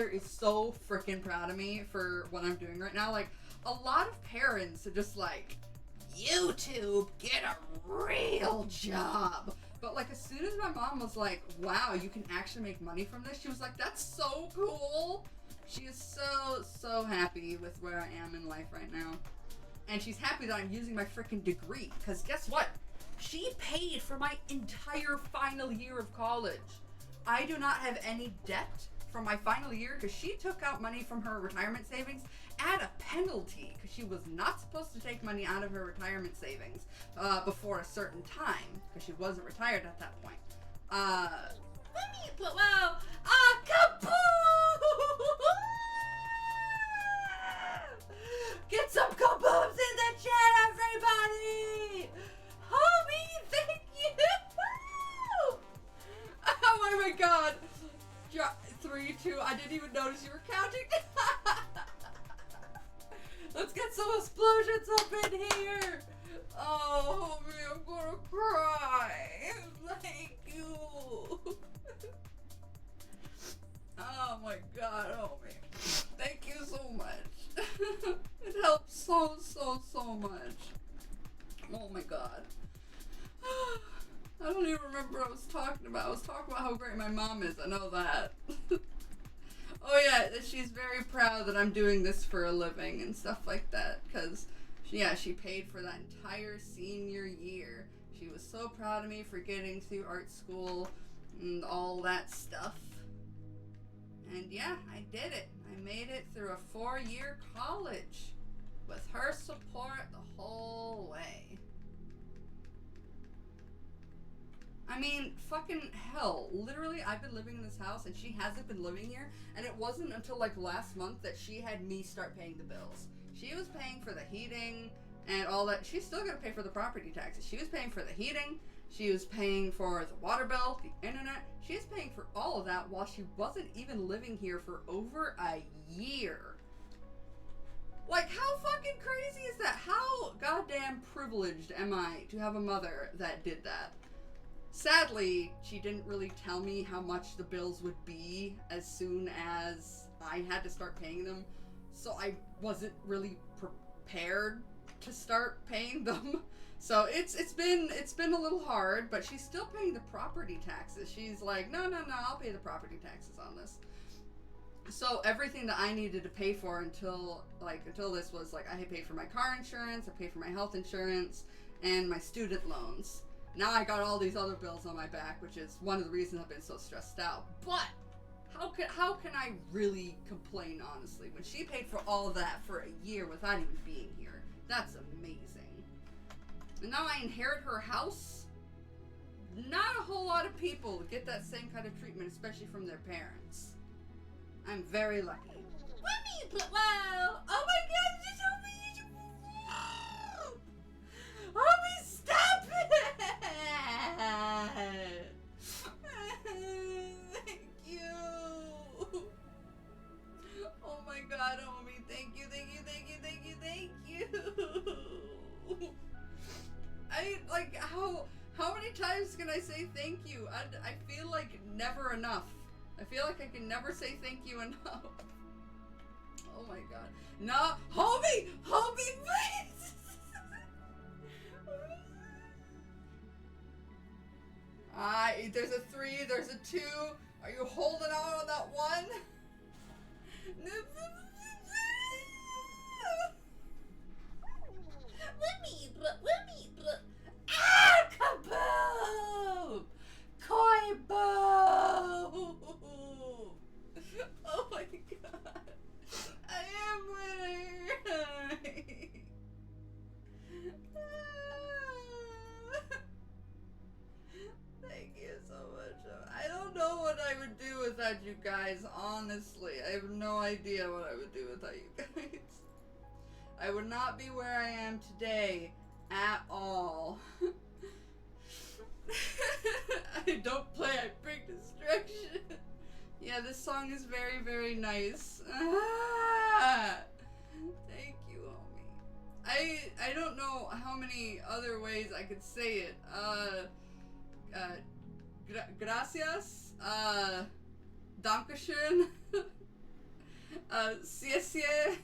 is so freaking proud of me for what I'm doing right now. Like, a lot of parents are just like, YouTube, get a real job. But like, as soon as my mom was like, wow, you can actually make money from this, she was like, that's so cool. She is so happy with where I am in life right now. And she's happy that I'm using my freaking degree. Because guess what? She paid for my entire final year of college. I do not have any debt from my final year because she took out money from her retirement savings at a penalty because she was not supposed to take money out of her retirement savings before a certain time because she wasn't retired at that point. Wow! Kaboom! Get some kabooms in the chat, everybody! Homie, thank you! Oh my god! 3, 2, I didn't even notice you were counting. Let's get some explosions up in here. Oh, homie, I'm gonna cry. Thank you. Oh my god, homie. Thank you so much. It helps so much. Oh my god. I don't even remember what I was talking about. I was talking about how great my mom is. I know that. Oh yeah, she's very proud that I'm doing this for a living and stuff like that. Because, she paid for that entire senior year. She was so proud of me for getting through art school and all that stuff. And yeah, I did it. I made it through a 4-year college with her support the whole way. I mean, fucking hell. Literally, I've been living in this house and she hasn't been living here. And it wasn't until like last month that she had me start paying the bills. She was paying for the heating and all that. She's still gonna pay for the property taxes. She was paying for the heating. She was paying for the water bill, the internet. She was paying for all of that while she wasn't even living here for over a year. Like, how fucking crazy is that? How goddamn privileged am I to have a mother that did that? Sadly, she didn't really tell me how much the bills would be as soon as I had to start paying them, so I wasn't really prepared to start paying them. So it's been a little hard, but she's still paying the property taxes. She's like, no, I'll pay the property taxes on this. So everything that I needed to pay for until this was like, I paid for my car insurance, I paid for my health insurance, and my student loans. Now I got all these other bills on my back, which is one of the reasons I've been so stressed out. But how can I really complain, honestly, when she paid for all that for a year without even being here? That's amazing. And now I inherit her house. Not a whole lot of people get that same kind of treatment, especially from their parents. I'm very lucky. Wow! Oh my God! Just help me! Help me! Stop it! Thank you. Oh my God, homie! Thank you! I like how many times can I say thank you? I feel like never enough. I feel like I can never say thank you enough. Oh my God. No, homie, please. There's a 3, there's a 2. Are you holding out on that 1? Kaboom! Koi boom! Oh my God! I am winning! Thank you so much. I don't know what I would do without you guys, honestly. I have no idea what I would do without you guys. I would not be where I am today at all. I don't play, I bring destruction. Yeah, this song is very, very nice. Thank you, homie. I don't know how many other ways I could say it. Gracias. Dankeschön. Siesye.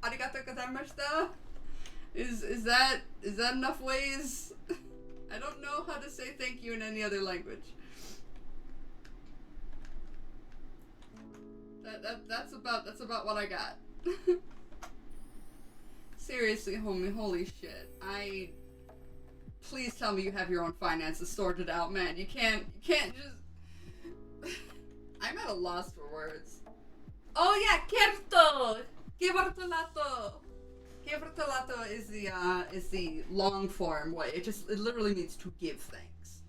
Arigatou gozaimashita. Is that enough ways? I don't know how to say thank you in any other language. That's about what I got. Seriously, homie, holy shit. Please tell me you have your own finances sorted out, man. You can't just I'm at a loss for words. Oh yeah, Kerto! Kivartolato! Kivartolato is the long form way. It literally means to give thanks.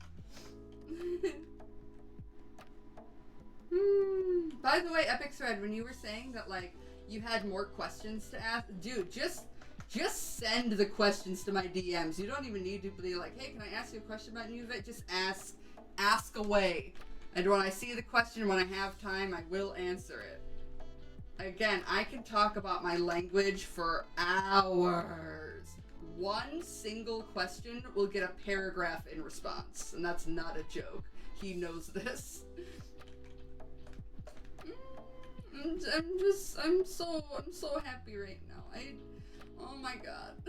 By the way, Epic Thread, when you were saying that like you had more questions to ask, dude, just send the questions to my DMs. You don't even need to be like, hey, can I ask you a question about Nuvit? Just ask away. And when I see the question, when I have time, I will answer it. Again, I can talk about my language for hours. One single question will get a paragraph in response, and that's not a joke. He knows this. I'm so happy right now. Oh my God.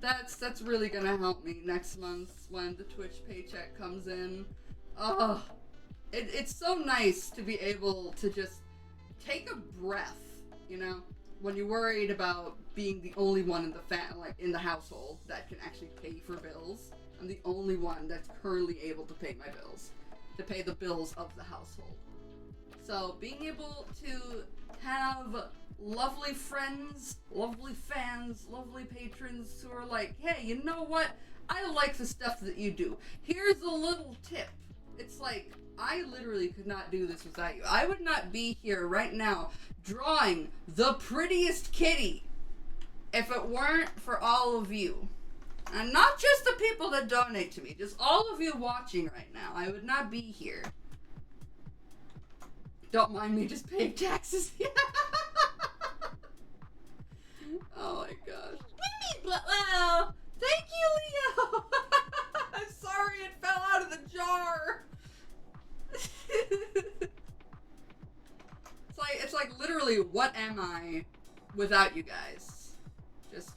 That's really gonna help me next month when the Twitch paycheck comes in. Oh, it's so nice to be able to just take a breath, you know, when you're worried about being the only one in the household that can actually pay for bills. I'm the only one that's currently able to pay my bills, to pay the bills of the household. So being able to have lovely friends, lovely fans, lovely patrons who are like, hey, you know what? I like the stuff that you do. Here's a little tip. It's like, I literally could not do this without you. I would not be here right now drawing the prettiest kitty if it weren't for all of you. And not just the people that donate to me, just all of you watching right now. I would not be here. Don't mind me just paying taxes. Oh my gosh. Well, thank you, Leo. I'm sorry it fell out of the jar. It's like literally, what am I without you guys?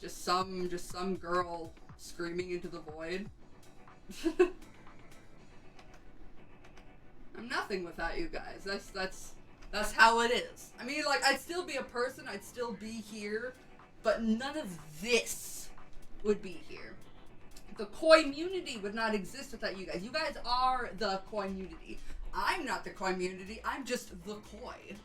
Just some girl screaming into the void. I'm nothing without you guys. That's how it is. I mean, like, I'd still be a person, I'd still be here, but none of this would be here. The community would not exist without you guys. You guys are the community. I'm not the community, I'm just the koi.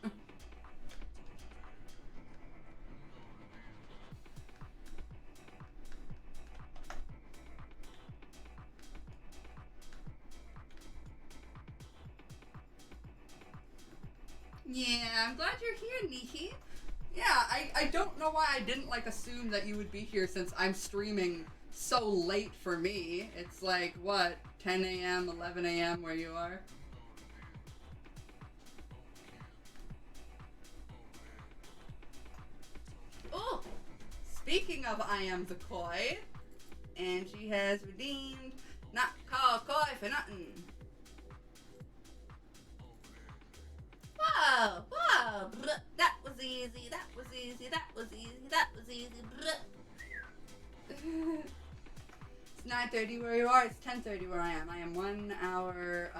Yeah, I'm glad you're here, Nikki. Yeah, I don't know why I didn't, like, assume that you would be here since I'm streaming so late for me. It's like, what, 10 a.m., 11 a.m. where you are? Oh, speaking of I am the koi, and she has redeemed not call koi for nothing. Whoa, whoa, that was easy, that was easy, that was easy, that was easy, It's 9:30 where you are, it's 10:30 where I am. I am 1 hour,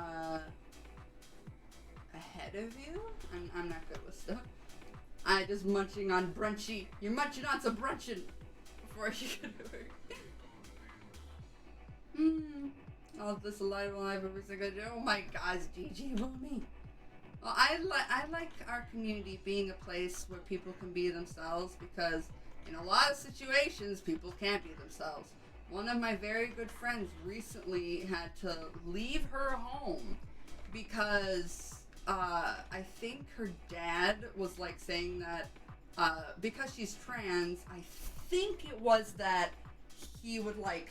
ahead of you? I'm not good with stuff. I just munching on brunchy. You're munching on some brunchin' before you get to work. All of this alive every single day. Oh my gosh, GG, mommy. Well, I like our community being a place where people can be themselves, because in a lot of situations, people can't be themselves. One of my very good friends recently had to leave her home because I think her dad was like saying that because she's trans, I think it was that he would like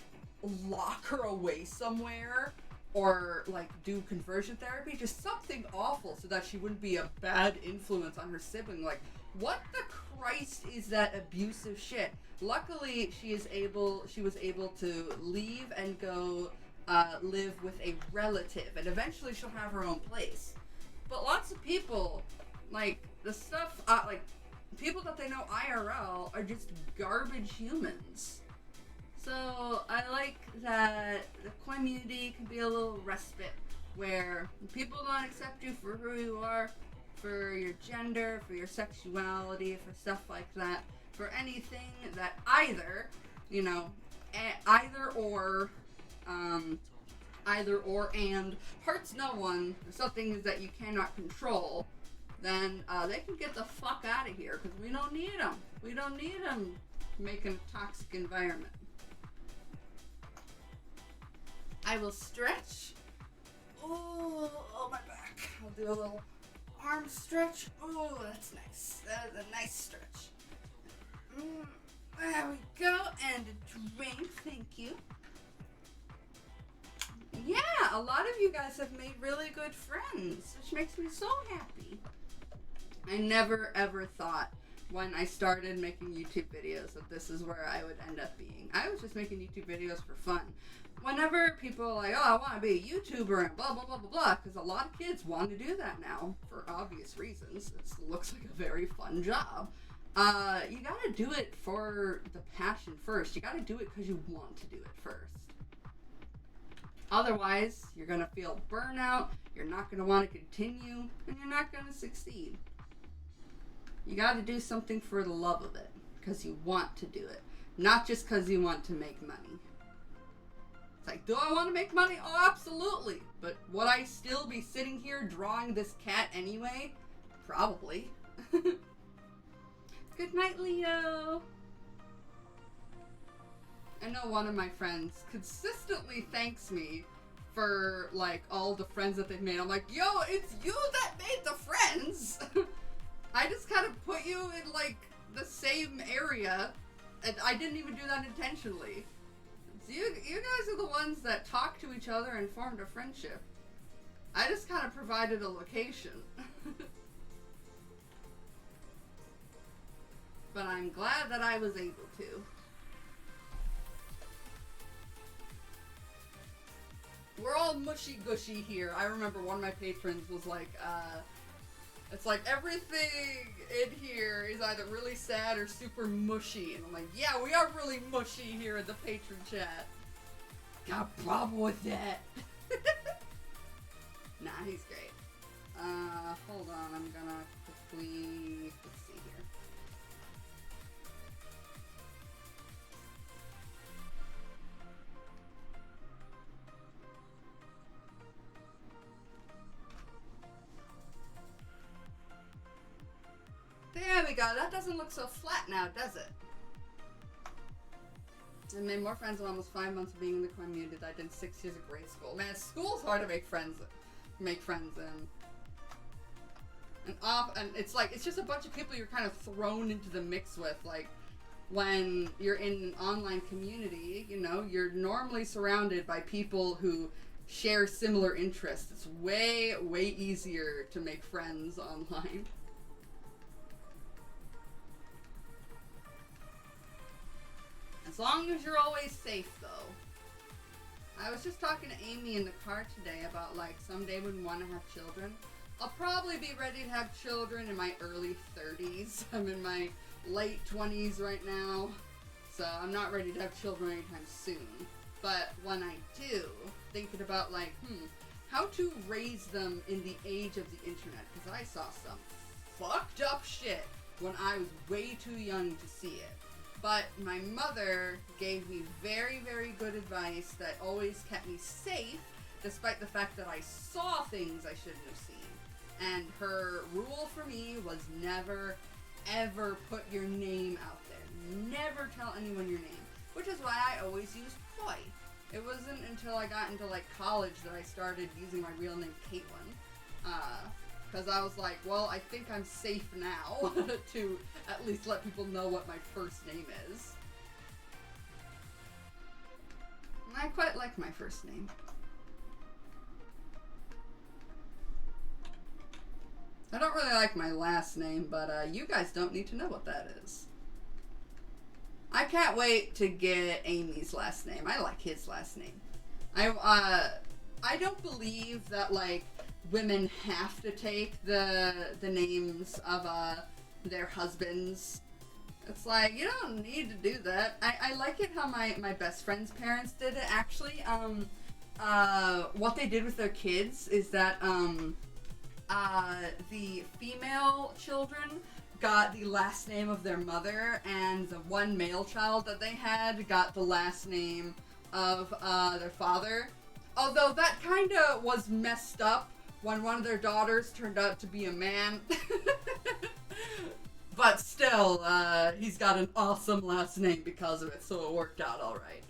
lock her away somewhere or like do conversion therapy, just something awful so that she wouldn't be a bad influence on her sibling. Like, what the Christ is that abusive shit? Luckily, she was able to leave and go live with a relative, and eventually she'll have her own place. But lots of people, like, the stuff, like, people that they know IRL are just garbage humans. So I like that the community can be a little respite where people don't accept you for who you are, for your gender, for your sexuality, for stuff like that, for anything that either, you know, either or and hurts no one, or something that you cannot control, then they can get the fuck out of here, because we don't need them. We don't need them making a toxic environment. I will stretch. Oh, my back. I'll do a little arm stretch. Oh, that's nice. That is a nice stretch. There we go. And a drink. Thank you. Yeah, a lot of you guys have made really good friends, which makes me so happy. I never ever thought when I started making YouTube videos that this is where I would end up being. I was just making YouTube videos for fun. Whenever people are like, oh, I want to be a YouTuber and blah, blah, blah, blah, blah, because a lot of kids want to do that now for obvious reasons. It looks like a very fun job. You got to do it for the passion first. You got to do it because you want to do it first. Otherwise, you're going to feel burnout, you're not going to want to continue, and you're not going to succeed. You got to do something for the love of it, because you want to do it, not just because you want to make money. It's like, do I want to make money? Oh, absolutely. But would I still be sitting here drawing this cat anyway? Probably. Good night, Leo. I know one of my friends consistently thanks me for, like, all the friends that they've made. I'm like, yo, it's you that made the friends! I just kind of put you in, like, the same area, and I didn't even do that intentionally. So you guys are the ones that talked to each other and formed a friendship. I just kind of provided a location. But I'm glad that I was able to. We're all mushy-gushy here. I remember one of my patrons was like, it's like everything in here is either really sad or super mushy. And I'm like, yeah, we are really mushy here in the patron chat. Got a problem with that. Nah, he's great. Hold on, I'm gonna quickly, let's see here. There we go. That doesn't look so flat now, does it? I made more friends in almost 5 months of being in the community than I did in 6 years of grade school. Man, school's hard to make friends in. And it's like, it's just a bunch of people you're kind of thrown into the mix with. Like, when you're in an online community, you know, you're normally surrounded by people who share similar interests. It's way, way easier to make friends online. As long as you're always safe, though. I was just talking to Amy in the car today about, like, someday we'd want to have children. I'll probably be ready to have children in my early 30s. I'm in my late 20s right now, so I'm not ready to have children anytime soon. But when I do, thinking about, like, how to raise them in the age of the internet, because I saw some fucked up shit when I was way too young to see it. But my mother gave me very, very good advice that always kept me safe, despite the fact that I saw things I shouldn't have seen. And her rule for me was never, ever put your name out there. Never tell anyone your name. Which is why I always used Koi. It wasn't until I got into, like, college that I started using my real name, Caitlin. Because I was like, well, I think I'm safe now to at least let people know what my first name is. And I quite like my first name. I don't really like my last name, but you guys don't need to know what that is. I can't wait to get Amy's last name. I like his last name. I don't believe that, like, women have to take the names of their husbands. It's like, you don't need to do that. I like it how my best friend's parents did it, actually. What they did with their kids is that the female children got the last name of their mother, and the one male child that they had got the last name of their father. Although that kind of was messed up when one of their daughters turned out to be a man. But still, he's got an awesome last name because of it, so it worked out alright.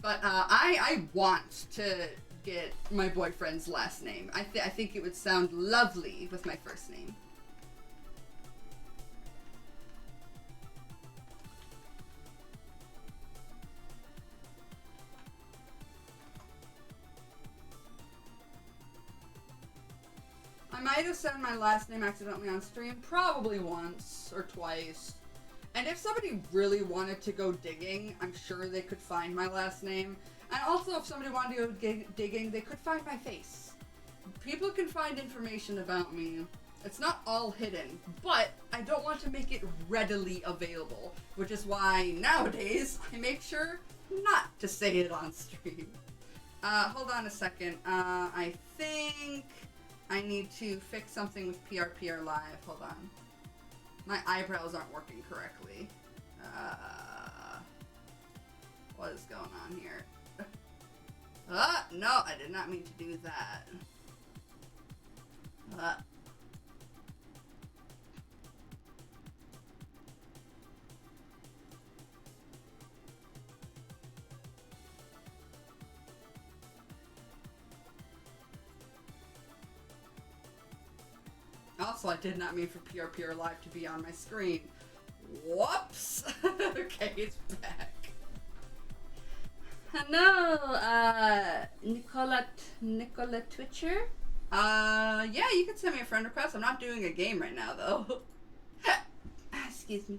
But I want to get my boyfriend's last name. I think it would sound lovely with my first name. I might have said my last name accidentally on stream, probably once or twice. And if somebody really wanted to go digging, I'm sure they could find my last name. And also, if somebody wanted to go digging, they could find my face. People can find information about me. It's not all hidden, but I don't want to make it readily available, which is why nowadays I make sure not to say it on stream. Hold on a second. I think I need to fix something with PRPR Live. Hold on. My eyebrows aren't working correctly. What is going on here? No, I did not mean to do that. Also, I did not mean for PRPR Live to be on my screen. Whoops! Okay, it's back. Hello, Nicola Twitcher? Yeah, you can send me a friend request. I'm not doing a game right now, though. Excuse me.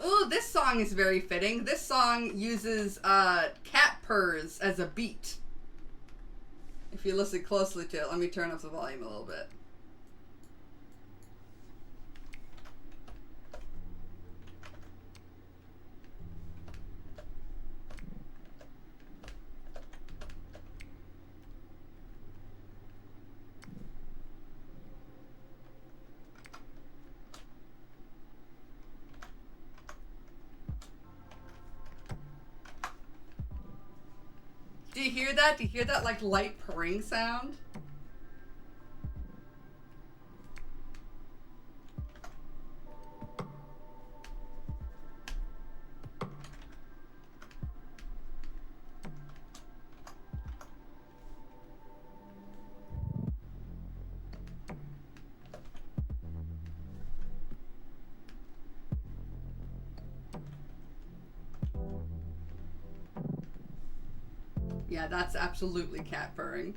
Ooh, this song is very fitting. This song uses cat purrs as a beat. If you listen closely to it, let me turn up the volume a little bit. Do you hear that? Do you hear that, like, light purring sound? Yeah, that's absolutely cat purring.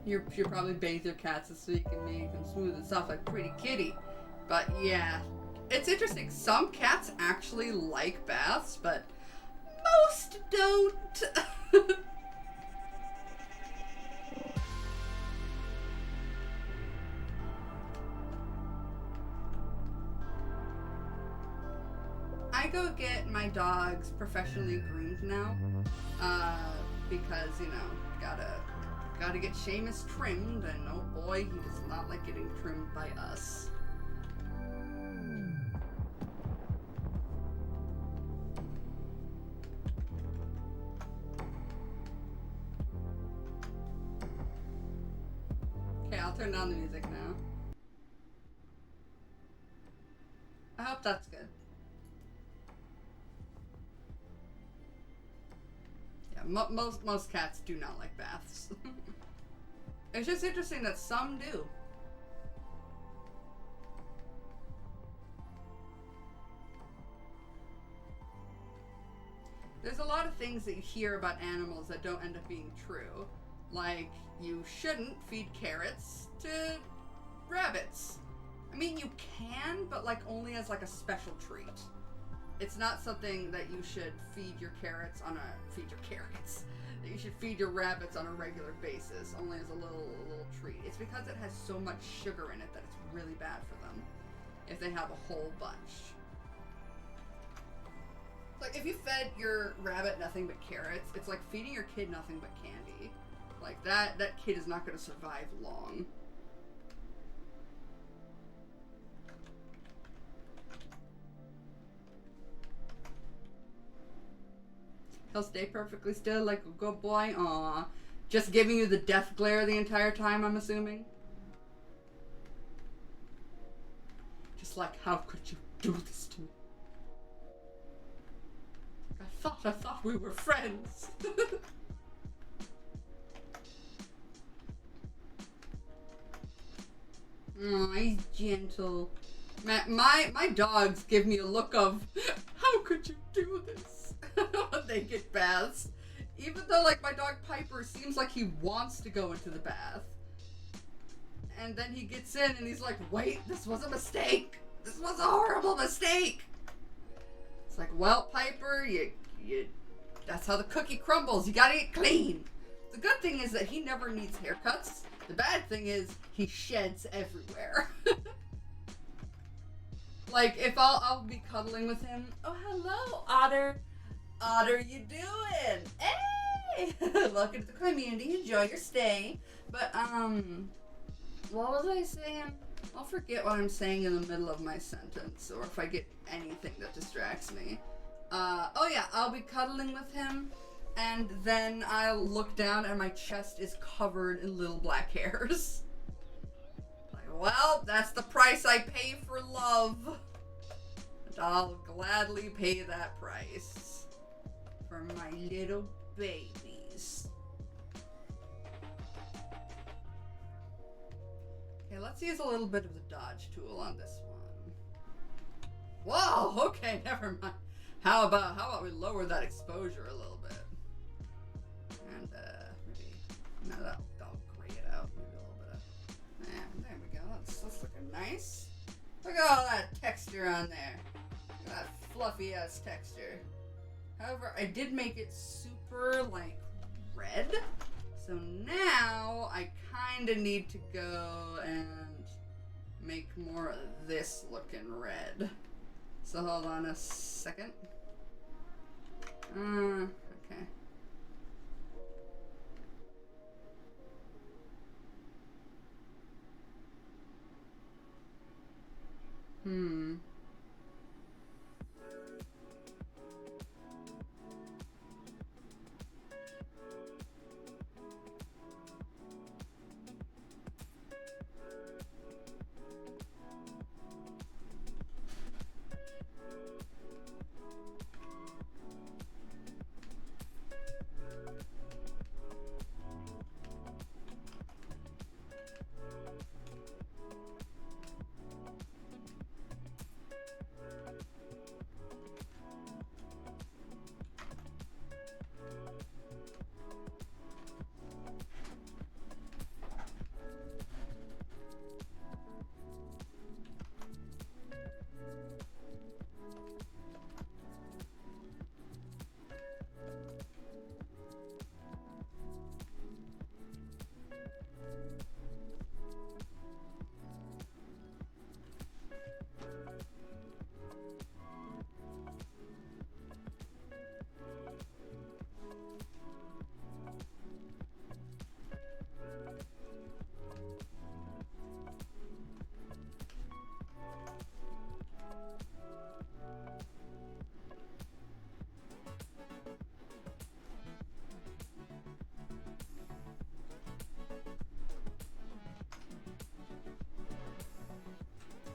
You should probably bathe your cats so you can make them smooth and soft like Pretty Kitty. But yeah, it's interesting. Some cats actually like baths, but most don't. I go get my dogs professionally groomed now, because, you know, gotta get Seamus trimmed, and oh boy, he does not like getting trimmed by us. Okay, I'll turn down the music now. I hope that's good. Yeah, most cats do not like baths. It's just interesting that some do. There's a lot of things that you hear about animals that don't end up being true. Like, you shouldn't feed carrots to rabbits. I mean, you can, but like only as like a special treat. It's not something that you should feed your carrots on a that you should feed your rabbits on a regular basis, only as a little treat. It's because it has so much sugar in it that it's really bad for them if they have a whole bunch. Like, if you fed your rabbit nothing but carrots, it's like feeding your kid nothing but candy. Like, that kid is not going to survive long. He'll stay perfectly still like a good boy. Aww. Just giving you the death glare the entire time, I'm assuming? Just like, how could you do this to me? I thought we were friends. Aw, he's gentle. My dogs give me a look of, how could you do this? When they get baths. Even though, like, my dog Piper seems like he wants to go into the bath. And then he gets in and he's like, wait, this was a mistake. This was a horrible mistake. It's like, well, Piper, you that's how the cookie crumbles. You gotta get clean. The good thing is that he never needs haircuts. The bad thing is he sheds everywhere. Like, if I'll be cuddling with him. Oh, hello, Otter. Otter, you doing? Hey! Welcome to the community. Enjoy your stay. But, what was I saying? I'll forget what I'm saying in the middle of my sentence, or if I get anything that distracts me. Oh yeah, I'll be cuddling with him, and then I'll look down and my chest is covered in little black hairs. Like, well, that's the price I pay for love. And I'll gladly pay that price for my little babies. Okay, let's use a little bit of the dodge tool on this one. Whoa, okay, never mind. How about we lower that exposure a little bit? And maybe that'll gray it out. Maybe a little bit of there we go. That's looking nice. Look at all that texture on there. Look at that fluffy ass texture. However, I did make it super like red. So now I kinda need to go and make more of this looking red. So hold on a second. Okay.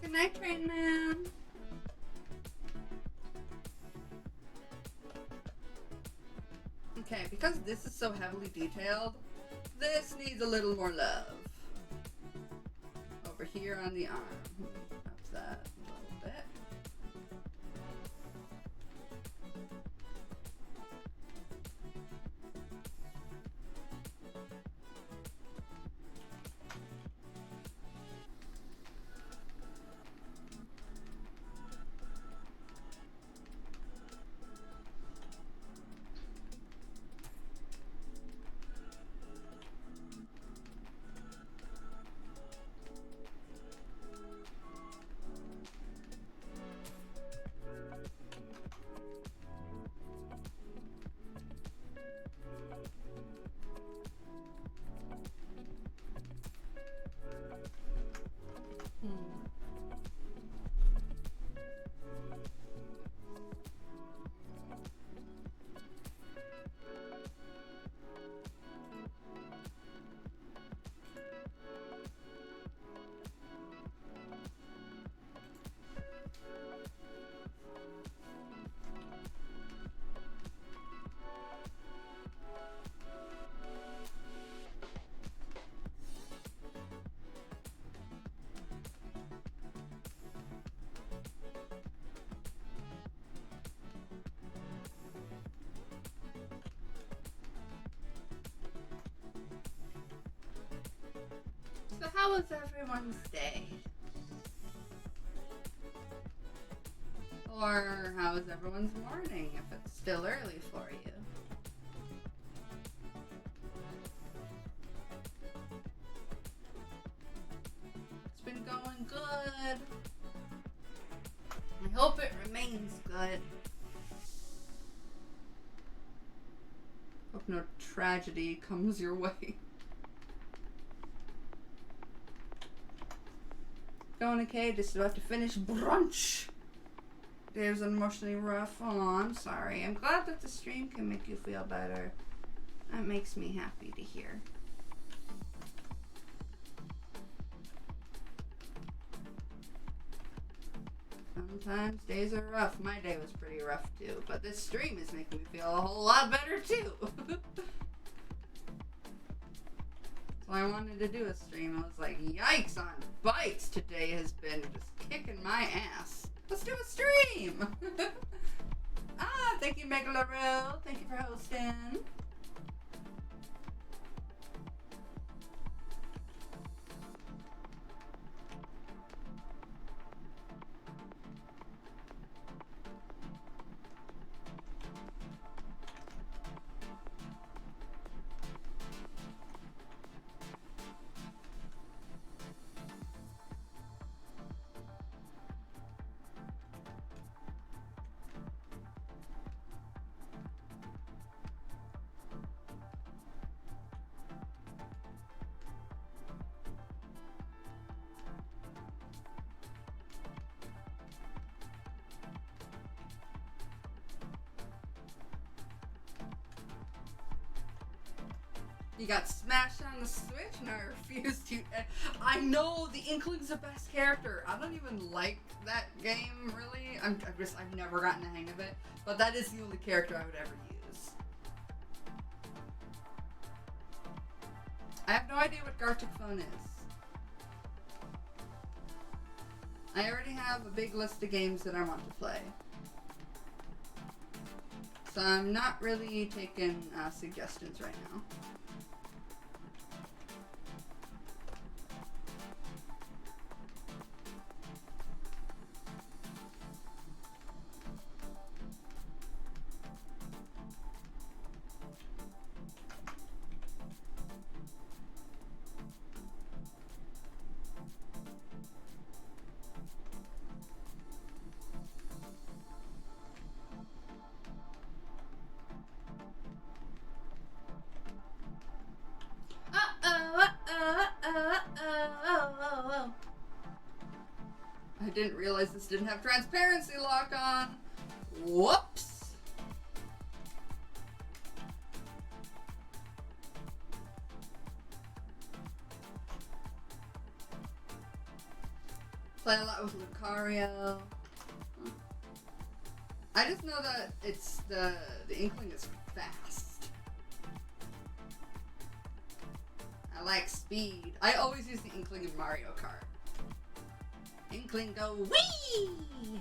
Good night, Train Man. Okay, because this is so heavily detailed, this needs a little more love. Over here on the arm. Up that a little bit. So how was everyone's day? Or how was everyone's morning if it's still early for you? It's been going good. I hope it remains good. Hope no tragedy comes your way. Going okay, just about to finish brunch. Dave's emotionally rough. Oh, I'm sorry. I'm glad that the stream can make you feel better. That makes me happy to hear. Sometimes days are rough. My day was pretty rough too, but this stream is making me feel a whole lot better too. So I wanted to do a stream. I was like, yikes on bites. Today has been just kicking my ass. Let's do a stream. Thank you, Megalaril. Thank you for hosting. You got smashed on the Switch, and I refuse to. I know the Inkling's the best character. I don't even like that game really. I've never gotten the hang of it, but that is the only character I would ever use. I have no idea what Gartic Phone is. I already have a big list of games that I want to play, so I'm not really taking suggestions right now. I didn't realize this didn't have transparency lock on. Whoops. Play a lot with Lucario. I just know that it's the Inkling is fast. I like speed. I always use the Inkling in Mario Kart. Inkling go wee!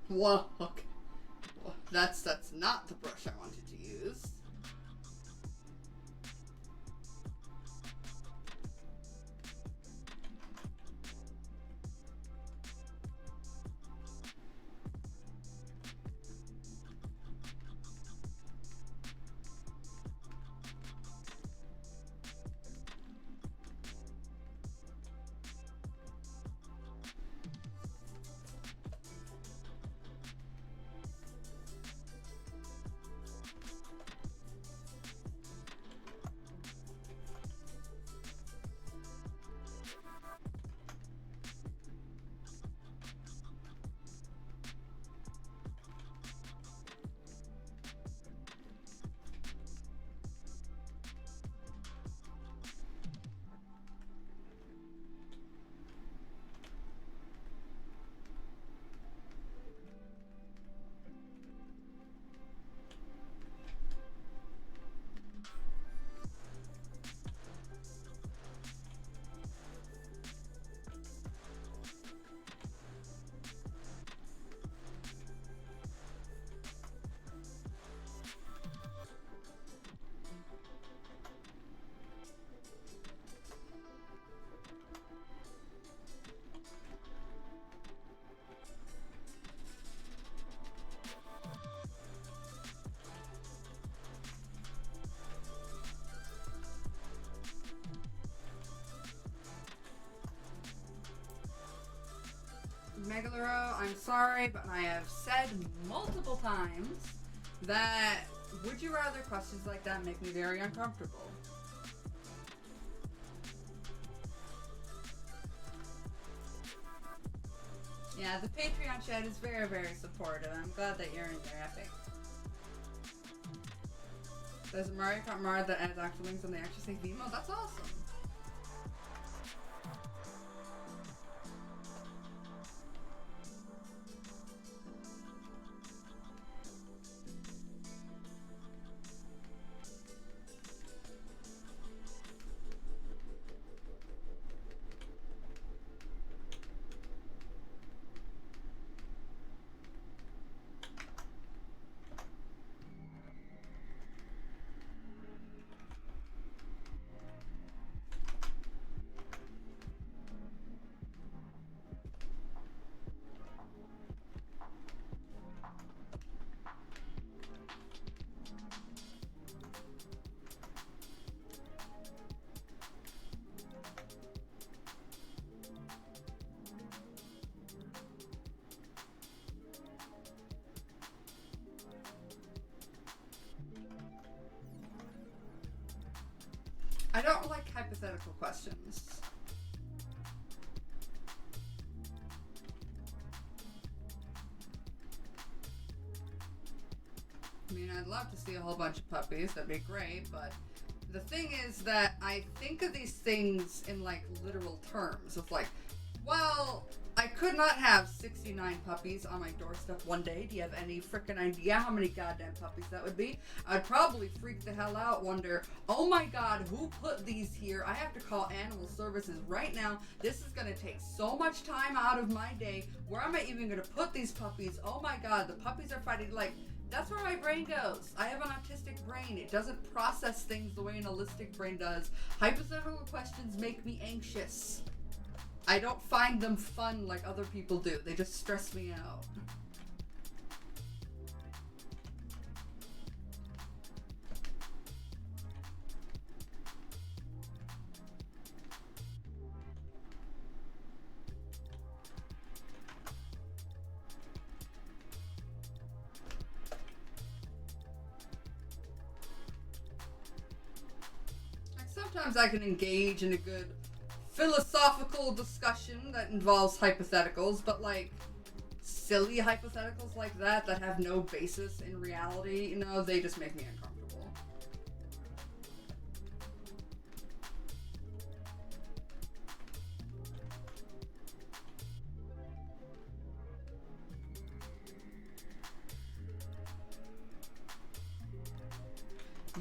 Whoa, okay. Well, that's not the brush I wanted to use. Megaloro, I'm sorry, but I have said multiple times that would you rather questions like that make me very uncomfortable. Yeah, the Patreon chat is very, very supportive. I'm glad that you're in there, Epic. There's a Mario Kart Mario that adds actual links and they actually say Vimo. That's awesome. I don't like hypothetical questions. I mean, I'd love to see a whole bunch of puppies. That'd be great, but the thing is that I think of these things in, like, literal terms of, like, well, I could not have 69 puppies on my doorstep one day. Do you have any freaking idea how many goddamn puppies that would be? I'd probably freak the hell out, wonder, oh my god, who put these here? I have to call animal services right now. This is gonna take so much time out of my day. Where am I even gonna put these puppies? Oh my god, the puppies are fighting. Like, that's where my brain goes. I have an autistic brain. It doesn't process things the way an holistic brain does. Hypothetical questions make me anxious. I don't find them fun like other people do. They just stress me out. Like sometimes I can engage in a good philosophical discussion that involves hypotheticals, but like silly hypotheticals like that have no basis in reality, you know, they just make me uncomfortable.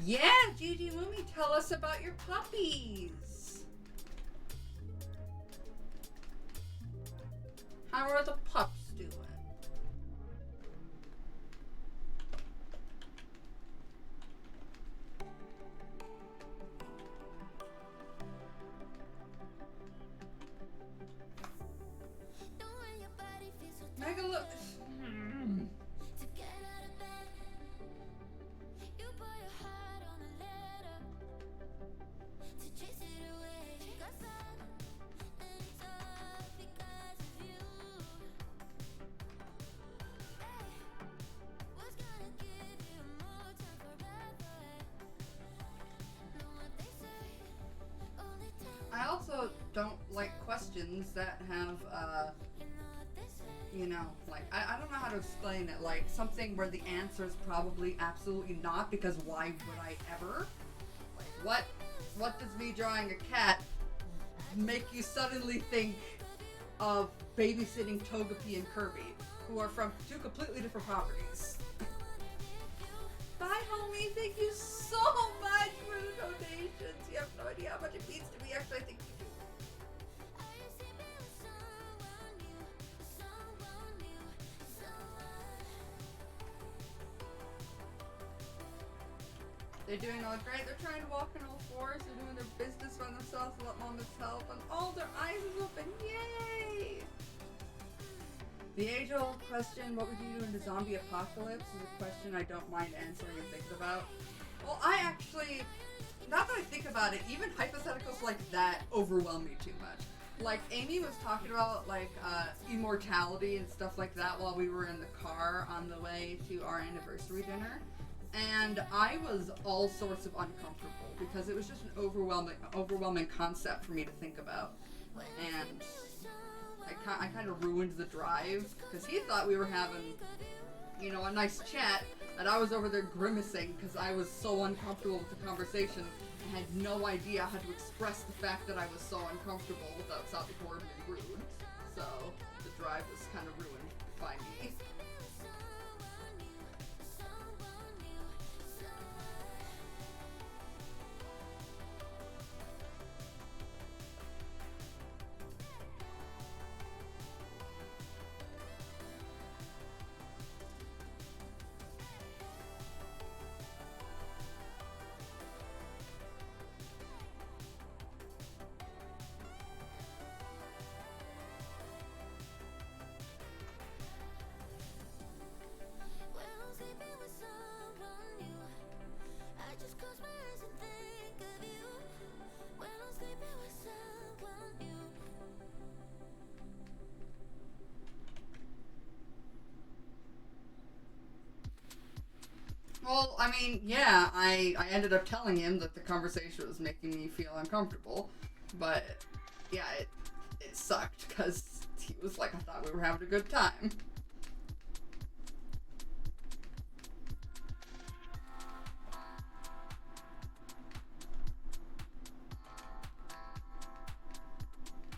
Yeah, Gigi Lumi, tell us about your puppies. How are the pups doing? Megalo. I also don't like questions that have, you know, like, I don't know how to explain it, like, something where the answer is probably absolutely not, because why would I ever? Like, what does me drawing a cat make you suddenly think of babysitting Togepi and Kirby, who are from two completely different properties? Bye, homie. Thank you so much for the donations. You have no idea how much it means to me. Actually, I think you do. They're doing all great. They're trying to walk on all fours. They're doing their business by themselves without mama's help. And all their eyes is open. Yay! The age-old question, what would you do in the zombie apocalypse, is a question I don't mind answering and think about. Well, I actually, not that I think about it, even hypotheticals like that overwhelm me too much. Like Amy was talking about like immortality and stuff like that while we were in the car on the way to our anniversary dinner, and I was all sorts of uncomfortable because it was just an overwhelming concept for me to think about, and I kind of ruined the drive because he thought we were having, you know, a nice chat, and I was over there grimacing because I was so uncomfortable with the conversation. I had no idea how to express the fact that I was so uncomfortable without sounding horribly rude. So the drive was kind of ruined by me. Well, I mean, yeah, I ended up telling him that the conversation was making me feel uncomfortable, but yeah, it sucked because he was like, I thought we were having a good time.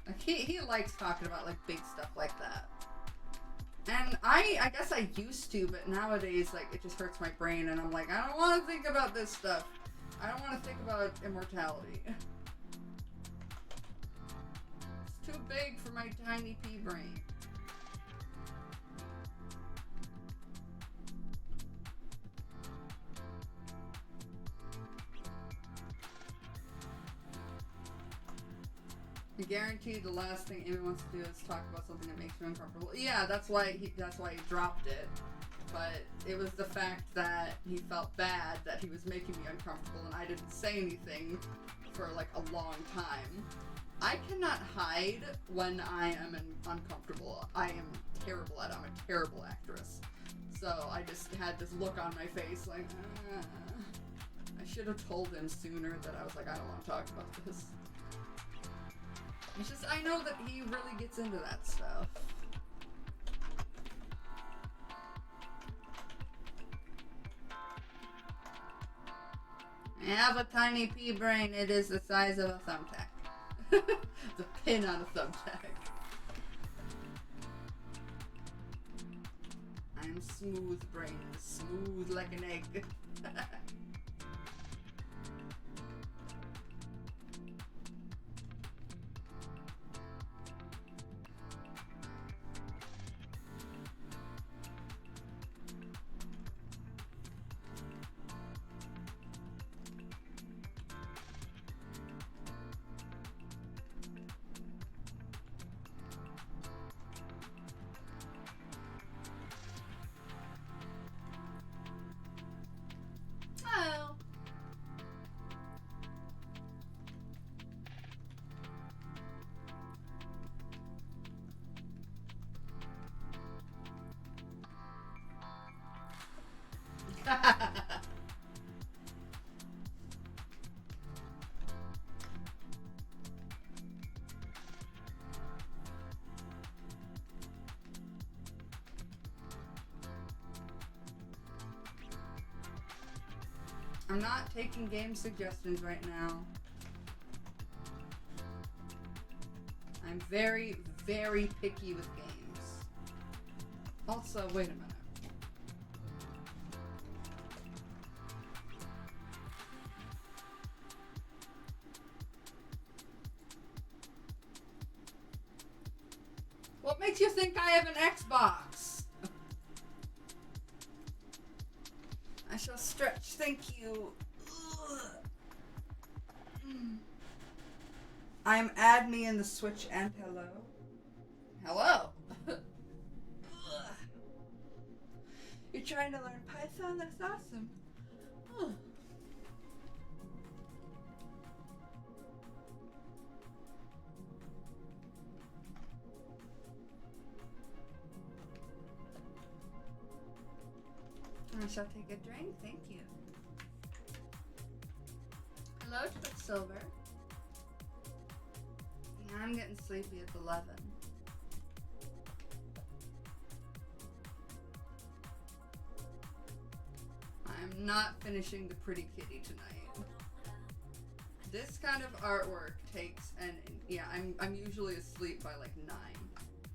Like he likes talking about like big stuff like that. And I guess I used to, but nowadays, like, it just hurts my brain, and I'm like, I don't want to think about this stuff. I don't want to think about immortality. It's too big for my tiny pea brain. I guarantee the last thing Amy wants to do is talk about something that makes you uncomfortable. Yeah, that's why he dropped it. But it was the fact that he felt bad that he was making me uncomfortable and I didn't say anything for like a long time. I cannot hide when I am uncomfortable. I am terrible at it. I'm a terrible actress. So I just had this look on my face like, I should have told him sooner that I was like, I don't want to talk about this. It's just, I know that he really gets into that stuff. I have a tiny pea brain. It is the size of a thumbtack. It's a pin on a thumbtack. I'm smooth brain, smooth like an egg. Oh. I'm not taking game suggestions right now. I'm very, very picky with games. Also, wait a minute. What makes you think I have an Xbox? I shall stretch, thank you. I'm add me in the Switch and hello. Hello. You're trying to learn Python? That's awesome. I shall take a drink, thank you. Hello, Silver. Yeah, I'm getting sleepy at 11. I'm not finishing the Pretty Kitty tonight. This kind of artwork takes, and yeah, I'm usually asleep by like 9.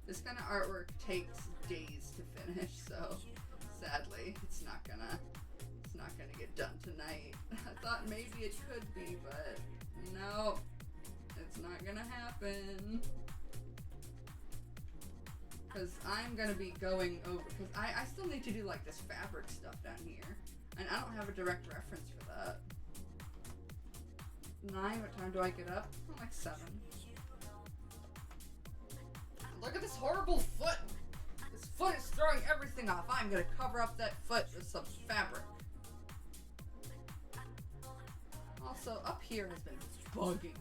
This kind of artwork takes days to finish, so sadly, it's not gonna get done tonight. I thought maybe it could be, but no, it's not gonna happen. Because I'm gonna be going over, because I still need to do like this fabric stuff down here, and I don't have a direct reference for that. 9, what time do I get up? Oh, like 7. Look at this horrible foot! This foot is throwing everything off. I'm gonna cover up that foot with some fabric. Also, up here has been bugging me.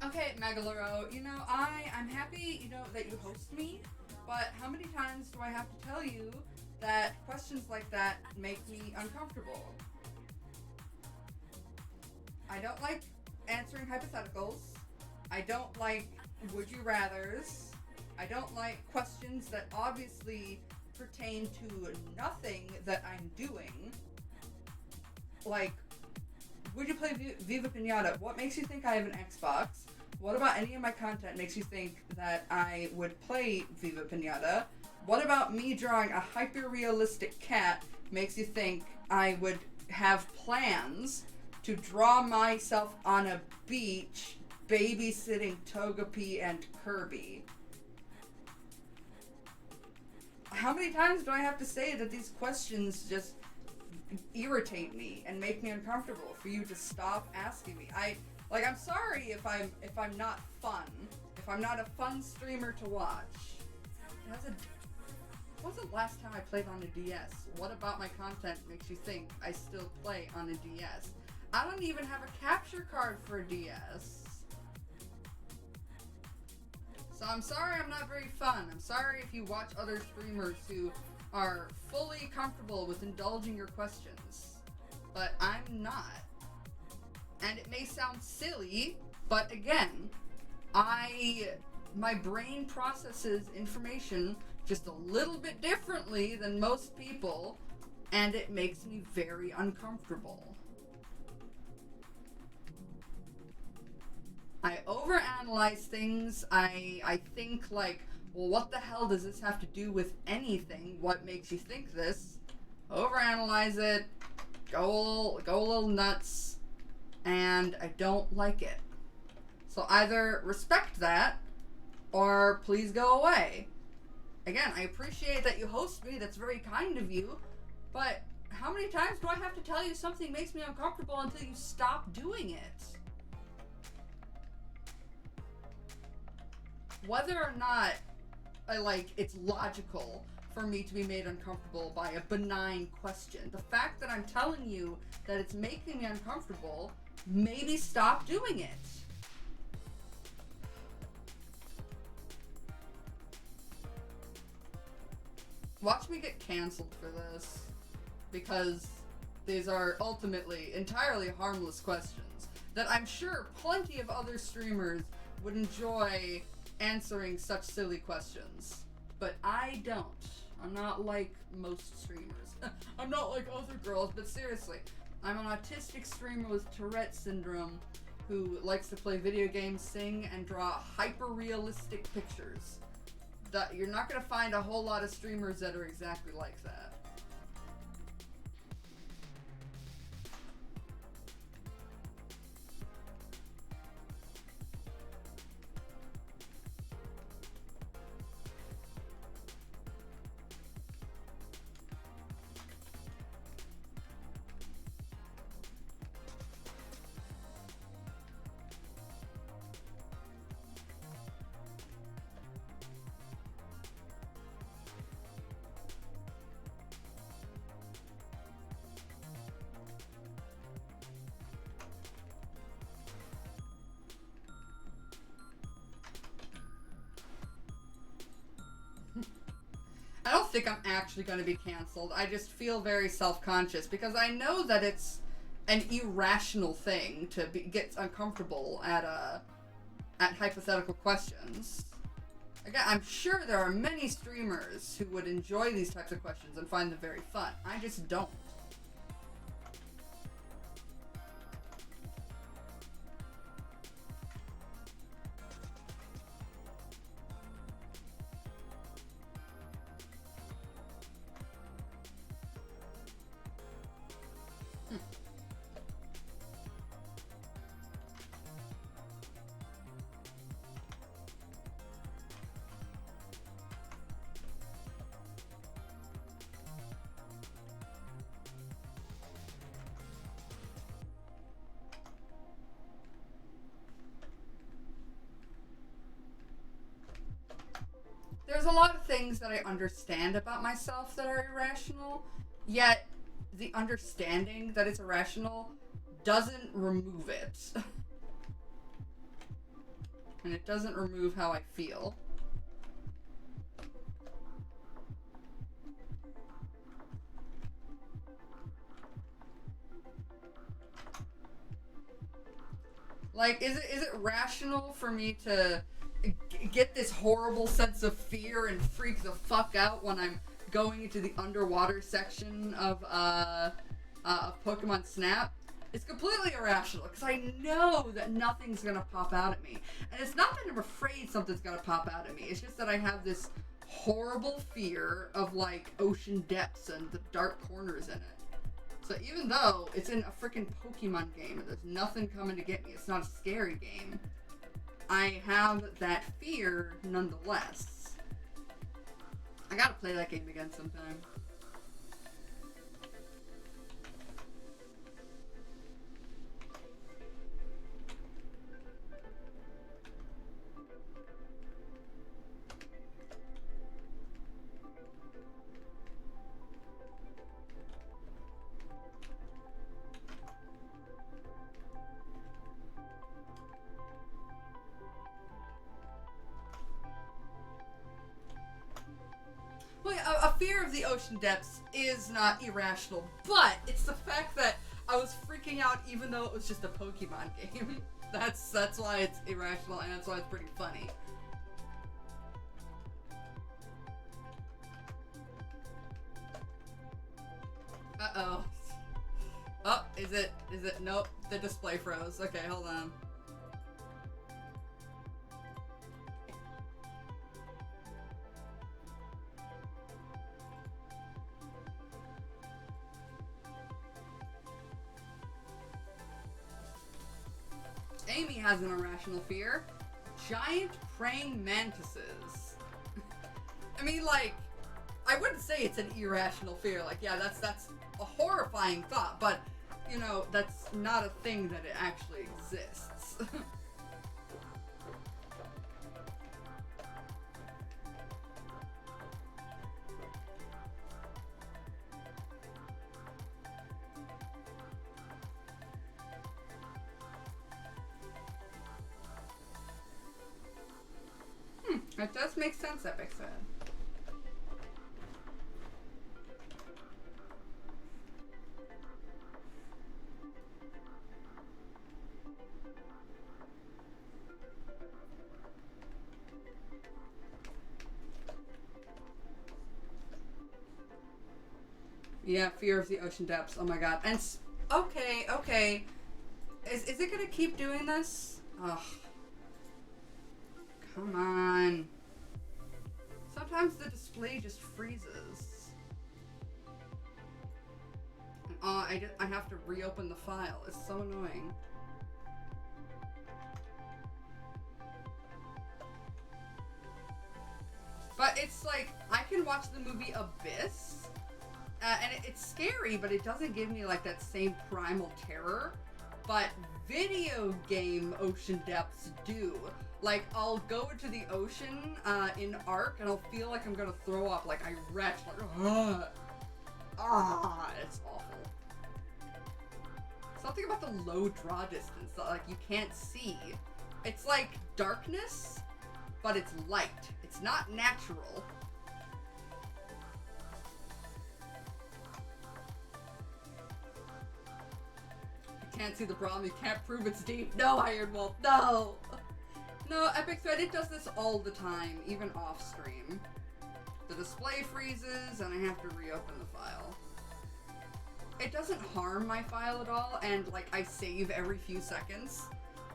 Okay, Megaloro, you know, I'm happy, you know, that you host me, but how many times do I have to tell you that questions like that make me uncomfortable? I don't like answering hypotheticals. I don't like would you rathers. I don't like questions that obviously pertain to nothing that I'm doing. Like, would you play Viva Pinata? What makes you think I have an Xbox? What about any of my content makes you think that I would play Viva Pinata? What about me drawing a hyper-realistic cat makes you think I would have plans to draw myself on a beach babysitting Togepi and Kirby? How many times do I have to say that these questions just irritate me and make me uncomfortable for you to stop asking me? I'm sorry if I'm not fun. If I'm not a fun streamer to watch. When's the last time I played on a DS? What about my content makes you think I still play on a DS? I don't even have a capture card for a DS. So I'm sorry I'm not very fun. I'm sorry if you watch other streamers who are fully comfortable with indulging your questions. But I'm not. And it may sound silly, but again, my brain processes information just a little bit differently than most people, and it makes me very uncomfortable. I overanalyze things. I think like, well, what the hell does this have to do with anything? What makes you think this? Overanalyze it, go a little nuts, and I don't like it. So either respect that, or please go away. Again, I appreciate that you host me, that's very kind of you, but how many times do I have to tell you something makes me uncomfortable until you stop doing it? Whether or not it's logical for me to be made uncomfortable by a benign question, the fact that I'm telling you that it's making me uncomfortable, maybe stop doing it. Watch me get canceled for this, because these are ultimately entirely harmless questions that I'm sure plenty of other streamers would enjoy answering such silly questions. But I don't. I'm not like most streamers. I'm not like other girls, but seriously, I'm an autistic streamer with Tourette syndrome who likes to play video games, sing, and draw hyper-realistic pictures. You're not going to find a whole lot of streamers that are exactly like that. I don't think I'm actually going to be canceled. I just feel very self-conscious because I know that it's an irrational thing to get uncomfortable at hypothetical questions. Again, I'm sure there are many streamers who would enjoy these types of questions and find them very fun. I just don't. There's a lot of things that I understand about myself that are irrational, yet the understanding that it's irrational doesn't remove it. And it doesn't remove how I feel. Like, is it rational for me to get this horrible sense of fear and freak the fuck out when I'm going into the underwater section of Pokemon Snap? It's completely irrational because I know that nothing's gonna pop out at me, and it's not that I'm afraid something's gonna pop out at me. It's just that I have this horrible fear of like ocean depths and the dark corners in it. So even though it's in a freaking Pokemon game and there's nothing coming to get me, it's not a scary game, I have that fear nonetheless. I gotta play that game again sometime. A fear of the ocean depths is not irrational, but it's the fact that I was freaking out even though it was just a Pokemon game. That's why it's irrational, and that's why it's pretty funny. Uh-oh. Oh, is it? Nope, the display froze. Okay, hold on. Amy has an irrational fear. Giant praying mantises. I mean, like, I wouldn't say it's an irrational fear. Like, yeah, that's a horrifying thought, but, you know, that's not a thing that it actually exists. It does make sense, Epic said. Yeah, fear of the ocean depths. Oh my god. And okay. Is it gonna keep doing this? Ugh. Come on. Sometimes the display just freezes. And I have to reopen the file. It's so annoying. But it's like, I can watch the movie Abyss, and it's scary, but it doesn't give me like that same primal terror. But video game ocean depths do. Like, I'll go into the ocean in Ark, and I'll feel like I'm gonna throw up. Like, I retch, like, it's awful. Something about the low draw distance that, like, you can't see. It's like darkness, but it's light. It's not natural. You can't see the problem. You can't prove it's deep. No, Iron Wolf, no! No, Epic Thread, it does this all the time, even off stream. The display freezes, and I have to reopen the file. It doesn't harm my file at all, and, like, I save every few seconds.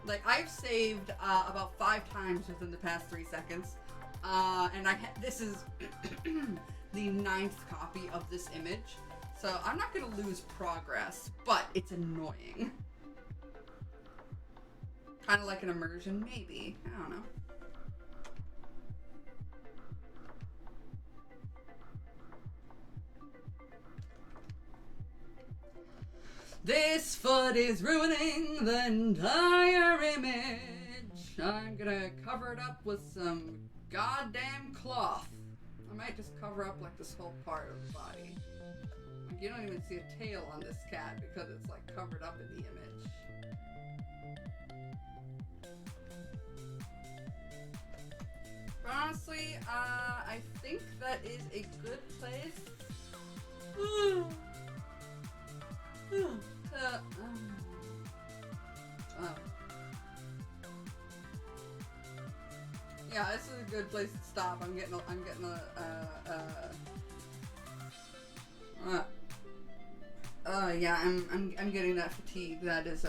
Like, I've saved about 5 times within the past 3 seconds. And this is the 9th copy of this image. So I'm not gonna lose progress, but it's annoying. Kind of like an immersion, maybe. I don't know. This foot is ruining the entire image. I'm gonna cover it up with some goddamn cloth. I might just cover up like this whole part of the body. Like, you don't even see a tail on this cat because it's like covered up in the image. But honestly, I think that is a good place yeah, this is a good place to stop. I'm getting yeah, I'm getting that fatigue that is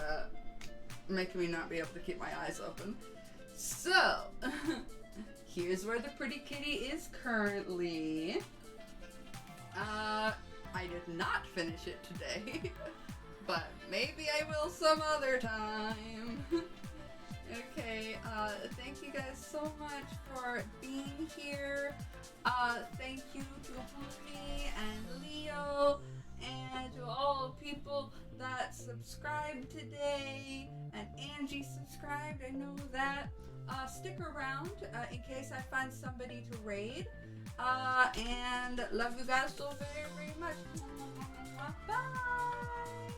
making me not be able to keep my eyes open. So here's where the pretty kitty is currently. I did not finish it today, but maybe I will some other time. Okay, thank you guys so much for being here. Thank you to Harvey and Leo and to all the people that subscribed today. And Angie subscribed, I know that. Stick around in case I find somebody to raid. And love you guys so very, very much. Bye!